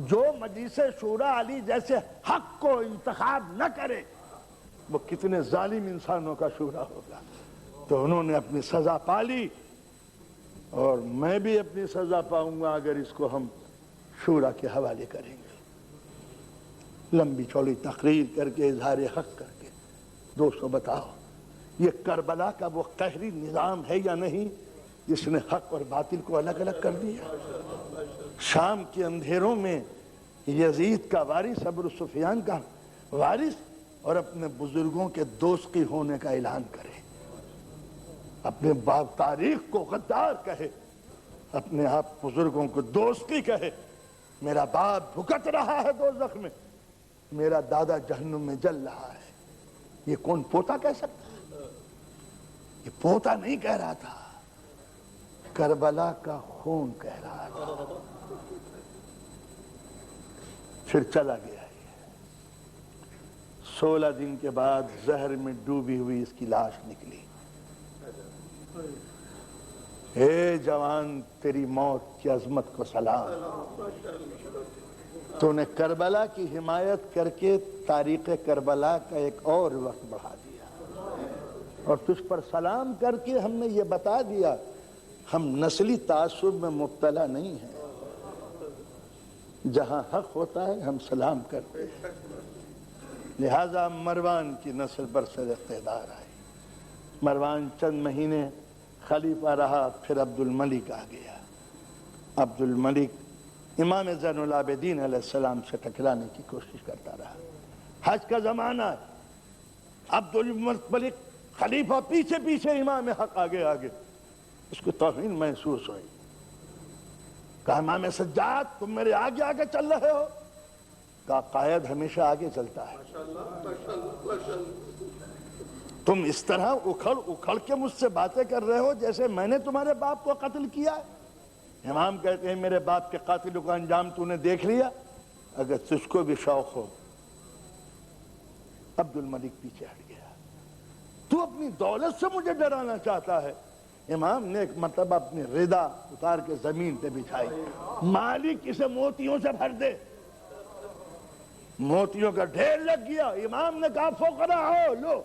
جو مجلس شورا علی جیسے حق کو انتخاب نہ کرے، وہ کتنے ظالم انسانوں کا شورا ہوگا۔ تو انہوں نے اپنی سزا پالی، اور میں بھی اپنی سزا پاؤں گا اگر اس کو ہم شورا کے حوالے کریں گے۔ لمبی چوڑی تقریر کر کے، اظہار حق کر کے، دوستو بتاؤ یہ کربلا کا وہ قہری نظام ہے یا نہیں جس نے حق اور باطل کو الگ الگ کر دیا؟ شام کے اندھیروں میں یزید کا وارث، ابو سفیان کا وارث، اور اپنے بزرگوں کے دوستی ہونے کا اعلان کرے، اپنے باپ تاریخ کو غدار کہے، اپنے آپ بزرگوں کو دوستی کہے۔ میرا باپ بھکت رہا ہے دوزخ میں، میرا دادا جہنم میں جل رہا ہے، یہ کون پوتا کہہ سکتا ہے؟ یہ پوتا نہیں کہہ رہا تھا، کربلا کا خون کہہ رہا تھا۔ پھر چلا گیا یہ۔ 16 دن کے بعد زہر میں ڈوبی ہوئی اس کی لاش نکلی۔ اے جوان، تیری موت کی عظمت کو سلام، تو نے کربلا کی حمایت کر کے تاریخ کربلا کا ایک اور وقت بڑھا دیا، اور تجھ پر سلام کر کے ہم نے یہ بتا دیا ہم نسلی تعصب میں مبتلا نہیں ہیں۔ جہاں حق ہوتا ہے ہم سلام کرتے ہیں۔ لہذا مروان کی نسل برسر اقتدار آئی۔ مروان چند مہینے خلیفہ رہا، پھر عبد الملک آ گیا۔ عبد الملک امام زین العابدین علیہ السلام سے ٹکرانے کی کوشش کرتا رہا۔ حج کا زمانہ ہے، عبد الملک خلیفہ پیچھے پیچھے، امام حق آگے آگے، اس کو توہین محسوس ہوئی۔ کہا امام سجاد تم میرے آگے آگے چل رہے ہو؟ کہا قائد ہمیشہ آگے چلتا ہے، تم اس طرح اکھڑ اکھڑ کے مجھ سے باتیں کر رہے ہو جیسے میں نے تمہارے باپ کو قتل کیا ہے۔ امام کہتے ہیں میرے باپ کے قاتلوں کا انجام تو نے دیکھ لیا، اگر تجھ کو بھی شوق ہو۔ عبد الملک پیچھے ہٹ گیا، تو اپنی دولت سے مجھے ڈرانا چاہتا ہے۔ امام نے ایک مرتبہ اپنی ردا اتار کے زمین پہ بچھائی، مالک اسے موتیوں سے بھر دے۔ موتیوں کا ڈھیر لگ گیا۔ امام نے کہا فقراء لو،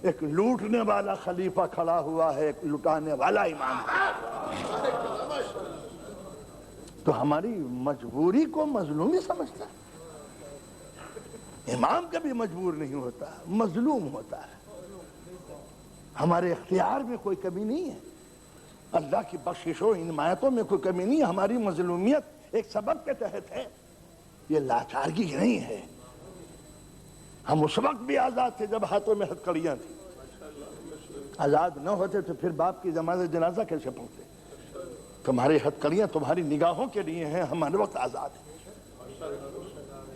ایک لوٹنے والا خلیفہ کھڑا ہوا ہے، ایک لٹانے والا امام ہے۔ تو ہماری مجبوری کو مظلومی سمجھتا ہے۔ امام کبھی مجبور نہیں ہوتا، مظلوم ہوتا ہے۔ ہمارے اختیار میں کوئی کمی نہیں ہے، اللہ کی بخشش و عنایتوں میں کوئی کمی نہیں ہے۔ ہماری مظلومیت ایک سبب کے تحت ہے، یہ لاچارگی نہیں ہے۔ ہم اس وقت بھی آزاد تھے جب ہاتھوں میں ہتھکڑیاں تھیں، آزاد نہ ہوتے تو پھر باپ کی نماز جنازہ کیسے پڑھتے؟ تمہاری ہتھکڑیاں تمہاری نگاہوں کے لیے ہیں، ہم ہر وقت آزاد ہیں۔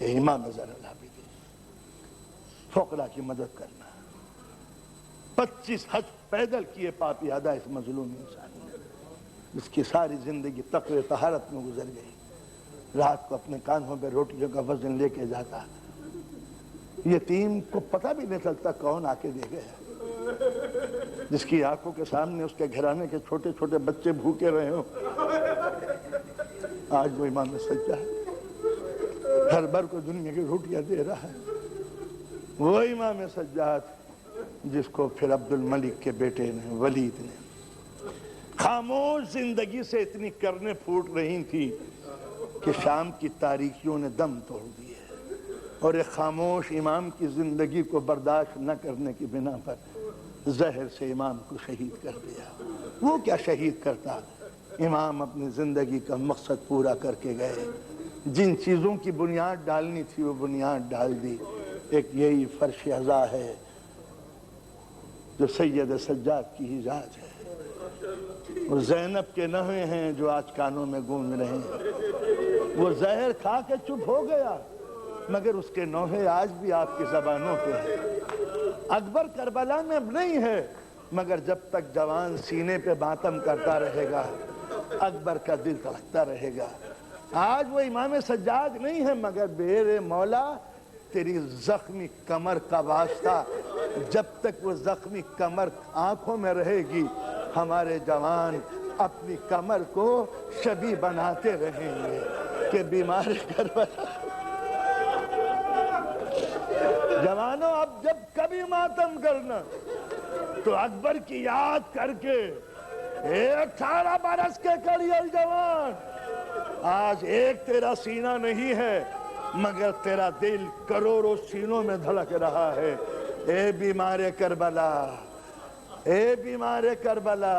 یہ امام زین العابدین، فقراء کی مدد کرنا۔ 25 حج پیدل کیے پاپی ادا اس مظلوم انسان نے، جس کی ساری زندگی تقوی طہارت میں گزر گئی۔ رات کو اپنے کانوں پہ روٹیوں کا وزن لے کے جاتا، یتیم کو پتہ بھی نہیں چلتا کون آ کے دے گیا، جس کی آنکھوں کے سامنے اس کے گھرانے کے چھوٹے چھوٹے بچے بھوکے رہے ہوں۔ آج وہ امام سجاد ہر بر کو دنیا کی روٹیاں دے رہا ہے۔ وہ امام سجاد جس کو پھر عبد الملک کے بیٹے نے، ولید نے، خاموش زندگی سے اتنی کرنے پھوٹ رہی تھی کہ شام کی تاریکیوں نے دم توڑ دیے، اور ایک خاموش امام کی زندگی کو برداشت نہ کرنے کی بنا پر زہر سے امام کو شہید کر دیا۔ وہ کیا شہید کرتا، امام اپنی زندگی کا مقصد پورا کر کے گئے۔ جن چیزوں کی بنیاد ڈالنی تھی وہ بنیاد ڈال دی۔ ایک یہی فرش عزا ہے جو سید سجاد کی ہی ذات ہے، وہ زینب کے نوے ہیں جو آج کانوں میں گونج رہے ہیں۔ وہ زہر کھا کے چپ ہو گیا، مگر اس کے نوحے آج بھی آپ کی زبانوں پہ ہیں۔ اکبر کربلا میں اب نہیں ہے، مگر جب تک جوان سینے پہ ماتم کرتا رہے گا، اکبر کا دل دھڑکتا رہے گا۔ آج وہ امام سجاد نہیں ہے، مگر میرے مولا تیری زخمی کمر کا واسطہ، جب تک وہ زخمی کمر آنکھوں میں رہے گی، ہمارے جوان اپنی کمر کو شبیہ بناتے رہیں گے کہ بیمار کربلا۔ جوانوں اب جب کبھی ماتم کرنا تو اکبر کی یاد کر کے، 18 برس کے کڑیل جوان، آج ایک تیرا سینہ نہیں ہے مگر تیرا دل کروڑوں سینوں میں دھڑک رہا ہے۔ اے بیمار کربلا، اے بیمار کربلا،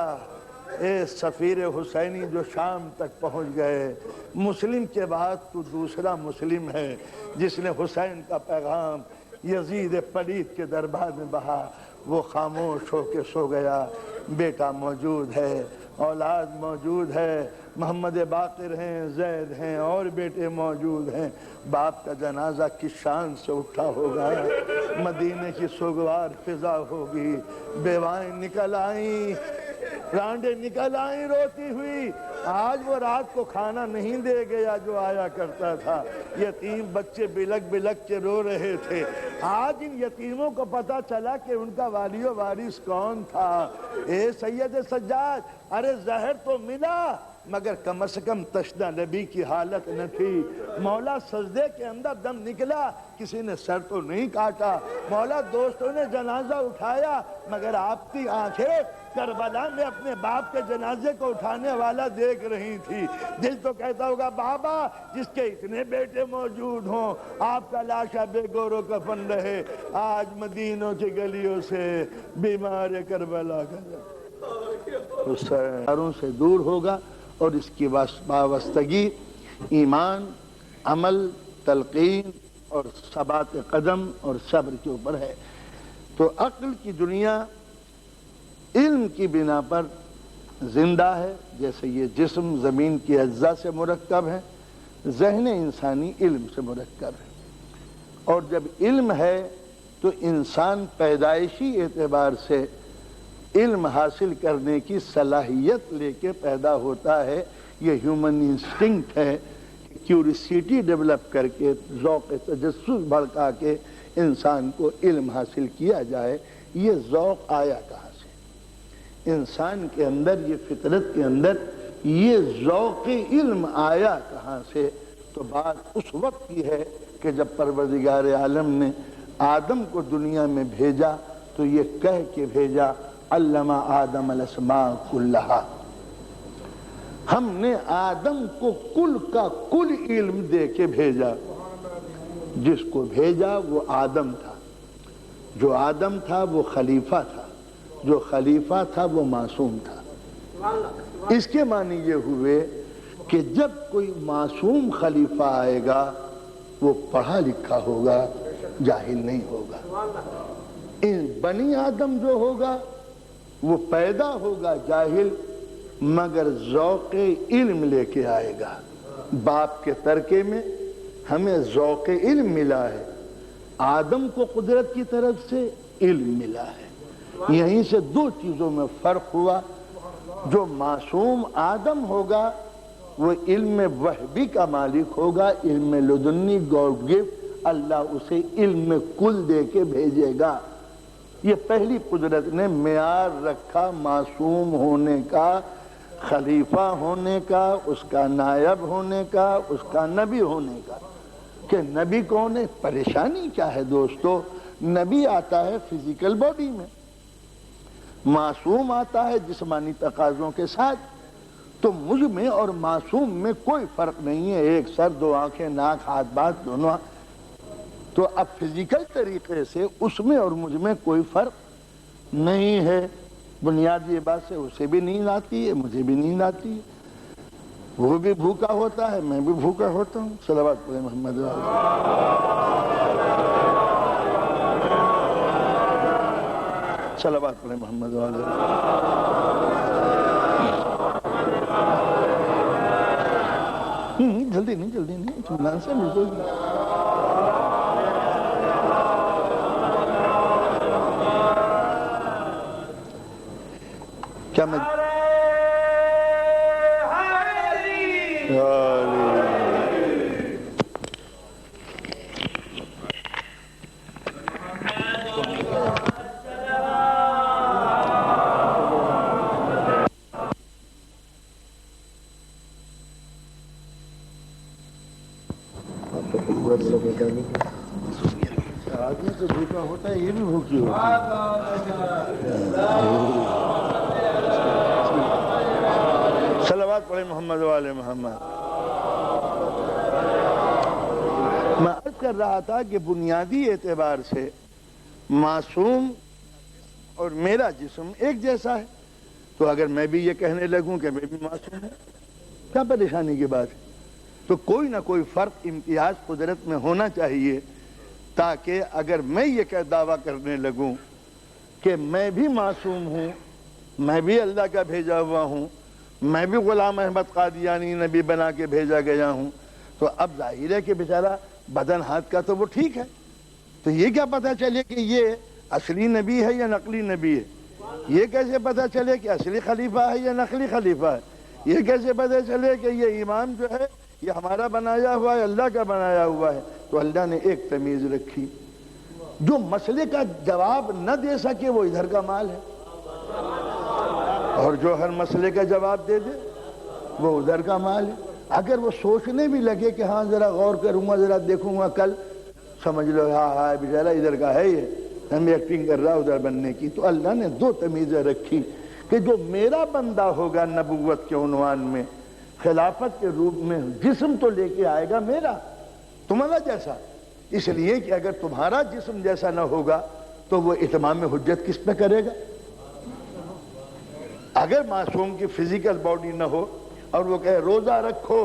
اے سفیر حسینی جو شام تک پہنچ گئے۔ مسلم کے بعد تو دوسرا مسلم ہے جس نے حسین کا پیغام یزید پلید کے دربار میں بہا۔ وہ خاموش ہو کے سو گیا۔ بیٹا موجود ہے، اولاد موجود ہے، محمد باقر ہیں، زید ہیں، اور بیٹے موجود ہیں۔ باپ کا جنازہ کس شان سے اٹھا ہوگا، مدینے کی سوگوار فضا ہوگی، بیوائیں نکل آئیں، رانڈے نکل آئیں روتی ہوئی۔ آج وہ رات کو کھانا نہیں دے گیا جو آیا کرتا تھا، یتیم بچے بلک بلک کے رو رہے تھے۔ آج ان یتیموں کو پتا چلا کہ ان کا والی و وارث کون تھا۔ اے سید سجاد، ارے زہر تو ملا مگر کم از کم تشنہ نبی کی حالت نہ تھی۔ مولا سجدے کے اندر دم نکلا، کسی نے سر تو نہیں کاٹا۔ مولا دوستوں نے جنازہ اٹھایا، مگر آپ کی آنکھیں کربلا میں اپنے باپ کے جنازے کو اٹھانے والا دیکھ رہی تھی۔ دل تو کہتا ہوگا بابا جس کے اتنے بیٹے موجود ہوں، آپ کا لاشا بے گور و کفن رہے، آج مدینوں کی گلیوں سے بیمار کربلا کا حسینوں سے دور ہوگا، اور اس کی وابستگی ایمان، عمل، تلقین اور ثبات قدم اور صبر کے اوپر ہے۔ تو عقل کی دنیا علم کی بنا پر زندہ ہے، جیسے یہ جسم زمین کی اجزاء سے مرکب ہے، ذہن انسانی علم سے مرکب ہے، اور جب علم ہے تو انسان پیدائشی اعتبار سے علم حاصل کرنے کی صلاحیت لے کے پیدا ہوتا ہے۔ یہ ہیومن انسٹنکٹ ہے، کیوریسٹی ڈیولپ کر کے، ذوق تجسس بھڑکا کے انسان کو علم حاصل کیا جائے۔ یہ ذوق آیا کہاں سے؟ انسان کے اندر، یہ فطرت کے اندر یہ ذوق علم آیا کہاں سے؟ تو بات اس وقت کی ہے کہ جب پروردگار عالم نے آدم کو دنیا میں بھیجا تو یہ کہہ کے بھیجا علم آدم الاسماء کلہا۔ ہم نے آدم کو کل کا کل علم دے کے بھیجا۔ جس کو بھیجا وہ آدم تھا، جو آدم تھا وہ خلیفہ تھا، جو خلیفہ تھا وہ معصوم تھا۔ اس کے معنی یہ ہوئے کہ جب کوئی معصوم خلیفہ آئے گا وہ پڑھا لکھا ہوگا، جاہل نہیں ہوگا۔ بنی آدم جو ہوگا وہ پیدا ہوگا جاہل، مگر ذوق علم لے کے آئے گا۔ باپ کے ترکے میں ہمیں ذوق علم ملا ہے، آدم کو قدرت کی طرف سے علم ملا ہے۔ یہیں سے دو چیزوں میں فرق ہوا۔ جو معصوم آدم ہوگا وہ علم وہبی کا مالک ہوگا، علم لدنی گاڈ گفٹ، اللہ اسے علم کل دے کے بھیجے گا۔ یہ پہلی قدرت نے معیار رکھا معصوم ہونے کا، خلیفہ ہونے کا، اس کا نائب ہونے کا، اس کا نبی ہونے کا۔ کہ نبی کون ہے؟ پریشانی کیا ہے دوستو؟ نبی آتا ہے فزیکل باڈی میں، معصوم آتا ہے جسمانی تقاضوں کے ساتھ۔ تو مجھ میں اور معصوم میں کوئی فرق نہیں ہے، ایک سر، دو آنکھیں، ناک، ہاتھ، بات دونوں۔ تو اب فزیکل طریقے سے اس میں اور مجھ میں کوئی فرق نہیں ہے۔ بنیادی بات سے اسے بھی نیند آتی ہے، مجھے بھی نیند آتی ہے، وہ بھی بھوکا ہوتا ہے، میں بھی بھوکا ہوتا ہوں۔ صلوات پڑھیں محمد علیہ۔ صلوات پڑھیں محمد علیہ۔ جلدی نہیں اطمینان سے بالکل۔ کیا میں آدمی تو بھوکا ہوتا ہے، یہ بھی بھوکی ہوتی ہے۔ صلوات پڑھیں محمد والے محمد۔ میں عرض کر رہا تھا کہ بنیادی اعتبار سے معصوم اور میرا جسم ایک جیسا ہے، تو اگر میں بھی یہ کہنے لگوں کہ میں بھی معصوم ہوں، کیا پریشانی کی بات ہے؟ تو کوئی نہ کوئی فرق، امتیاز قدرت میں ہونا چاہیے، تاکہ اگر میں یہ دعویٰ کرنے لگوں کہ میں بھی معصوم ہوں، میں بھی اللہ کا بھیجا ہوا ہوں، میں بھی غلام احمد قادیانی نبی بنا کے بھیجا گیا ہوں، تو اب ظاہر ہے کہ بیچارہ بدن ہاتھ کا تو وہ ٹھیک ہے، تو یہ کیا پتہ چلے کہ یہ اصلی نبی ہے یا نقلی نبی ہے؟ یہ کیسے پتہ چلے کہ اصلی خلیفہ ہے یا نقلی خلیفہ ہے؟ یہ کیسے پتہ چلے کہ یہ امام جو ہے یہ ہمارا بنایا ہوا ہے، اللہ کا بنایا ہوا ہے؟ تو اللہ نے ایک تمیز رکھی، جو مسئلے کا جواب نہ دے سکے وہ ادھر کا مال ہے، اور جو ہر مسئلے کا جواب دے دے وہ ادھر کا مال ہے۔ اگر وہ سوچنے بھی لگے کہ ہاں ذرا غور کروں گا، ذرا دیکھوں گا کل، سمجھ لو ہاں بیچارہ ادھر کا ہے، یہ ہم ایکٹنگ کر رہا ادھر بننے کی۔ تو اللہ نے دو تمیزیں رکھی کہ جو میرا بندہ ہوگا نبوت کے عنوان میں، خلافت کے روپ میں، جسم تو لے کے آئے گا میرا، تمہارا جیسا، اس لیے کہ اگر تمہارا جسم جیسا نہ ہوگا تو وہ اتمام حجت کس پہ کرے گا؟ اگر معصوم کی فزیکل باڈی نہ ہو اور وہ کہے روزہ رکھو،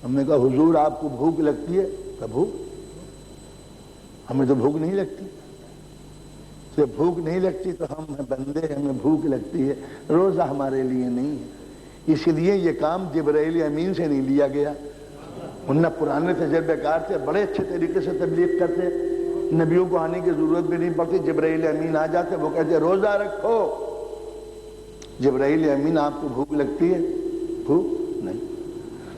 ہم نے کہا حضور آپ کو بھوک لگتی ہے؟ تو بھوک، ہمیں تو بھوک نہیں لگتی، تو بھوک نہیں لگتی تو ہم بندے، ہمیں بھوک لگتی ہے، روزہ ہمارے لیے نہیں ہے۔ اس لیے یہ کام جبرائیل امین سے نہیں لیا گیا، انہیں پرانے تجربے کار تھے، بڑے اچھے طریقے سے تبلیغ کرتے، نبیوں کو آنے کی ضرورت بھی نہیں پڑتی، جبرائیل امین آ جاتے، وہ کہتے روزہ رکھو۔ جبرائیل امین آپ کو بھوک لگتی ہے؟ بھوک نہیں۔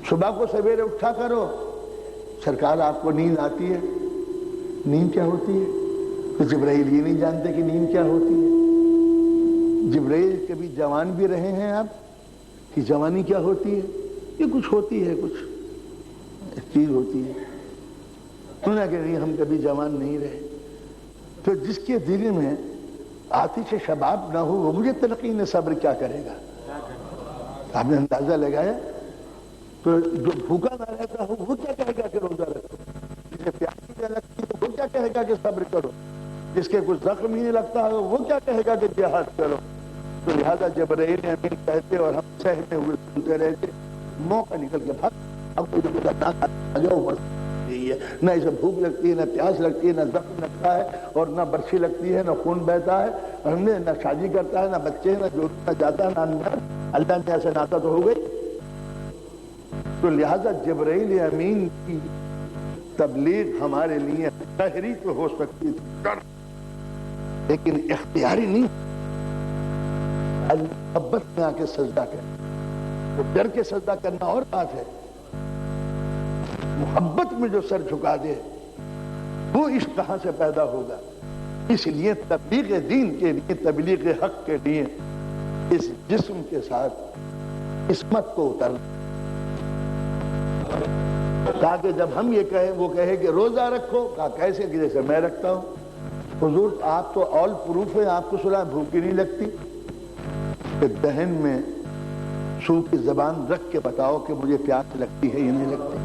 صبح کو سویرے اٹھا کرو، سرکار آپ کو نیند آتی ہے؟ نیند کیا ہوتی ہے؟ تو جبرائیل یہ نہیں جانتے کہ نیند کیا ہوتی ہے۔ جبرائیل کبھی جوان بھی رہے ہیں آپ کہ جوانی کیا ہوتی ہے؟ یہ کچھ ہوتی ہے، کچھ چیز ہوتی ہے، انہوں نے کہا نہیں ہم کبھی جوان نہیں رہے۔ تو جس کے دل میں آتش شباب نہ ہو وہ مجھے تلقین صبر کیا کرے گا؟ آپ نے اندازہ لگایا؟ تو جو بھوکا نہ رہتا ہو وہ کیا کہے گا کہ روزہ رکھو؟ جسے پیاس نہیں لگتی تو وہ کیا کہے گا کہ صبر کرو؟ جس کے کچھ زخم ہی نہیں لگتا ہو وہ کیا کہے گا کہ جہاد کرو؟ تو لہذا جبرائیل امین کہتے اور ہم سہنے ہوئے سنتے رہتے، موقع نکل کے بھاگ، اب کوئی آ جاؤ بس یہی ہے، نہ اسے بھوک لگتی ہے، نہ پیاس لگتی ہے، نہ زخم لگتا ہے، اور نہ برسی لگتی ہے، نہ خون بہتا ہے، اور ہم نے نہ شادی کرتا ہے، نہ بچے، نہ جو نہ جاتا ہے، نہ اندر، اللہ نے ایسے ناتا تو ہو گئی۔ تو لہذا جبرائیل امین کی تبلیغ ہمارے لیے تحریک تو ہو سکتی تھی لیکن اختیاری نہیں۔ محبت میں آ کے سجدہ کرنا، وہ ڈر کے سجدہ کرنا اور بات ہے، محبت میں جو سر جھکا دے وہ اس طرح سے پیدا ہوگا۔ اس لیے تبلیغ دین کے لیے، تبلیغ حق کے لیے اس جسم کے ساتھ عصمت کو اترنا، تاکہ جب ہم یہ کہیں وہ کہے کہ روزہ رکھو، کہا کیسے؟ کہ جیسے میں رکھتا ہوں۔ حضور آپ تو آل پروف ہے، آپ کو سنا بھوک ہی نہیں لگتی، کہ دہن میں سو کی زبان رکھ کے بتاؤ کہ مجھے پیاس لگتی ہے یا نہیں لگتی؟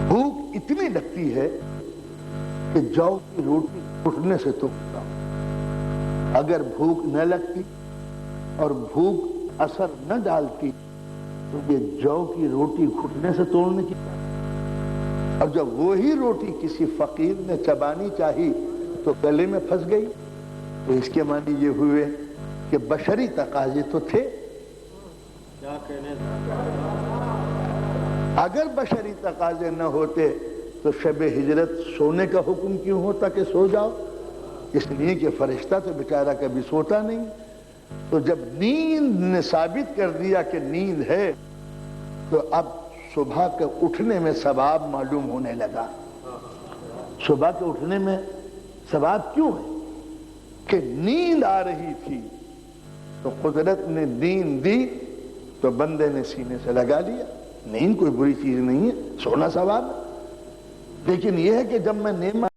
بھوک اتنی لگتی ہے کہ جو کی روٹی اٹھنے سے توڑتا ہوں۔ اگر بھوک نہ لگتی اور بھوک اثر نہ ڈالتی تو یہ جو کی روٹی گھٹنے سے توڑنے کی، اور جب وہی روٹی کسی فقیر نے چبانی چاہی تو گلے میں پھنس گئی، تو اس کے معنی یہ ہوئے کہ بشری تقاضے تو تھے۔ اگر بشری تقاضے نہ ہوتے تو شب ہجرت سونے کا حکم کیوں ہوتا کہ سو جاؤ؟ اس لیے کہ فرشتہ تو بیچارہ کبھی سوتا نہیں۔ تو جب نیند نے ثابت کر دیا کہ نیند ہے تو اب صبح کے اٹھنے میں ثواب معلوم ہونے لگا۔ صبح کے اٹھنے میں ثواب کیوں ہے؟ کہ نیند آ رہی تھی تو قدرت نے نیند دی تو بندے نے سینے سے لگا لیا۔ نیند کوئی بری چیز نہیں ہے، سونا ثواب ہے، لیکن یہ ہے کہ جب میں نعمت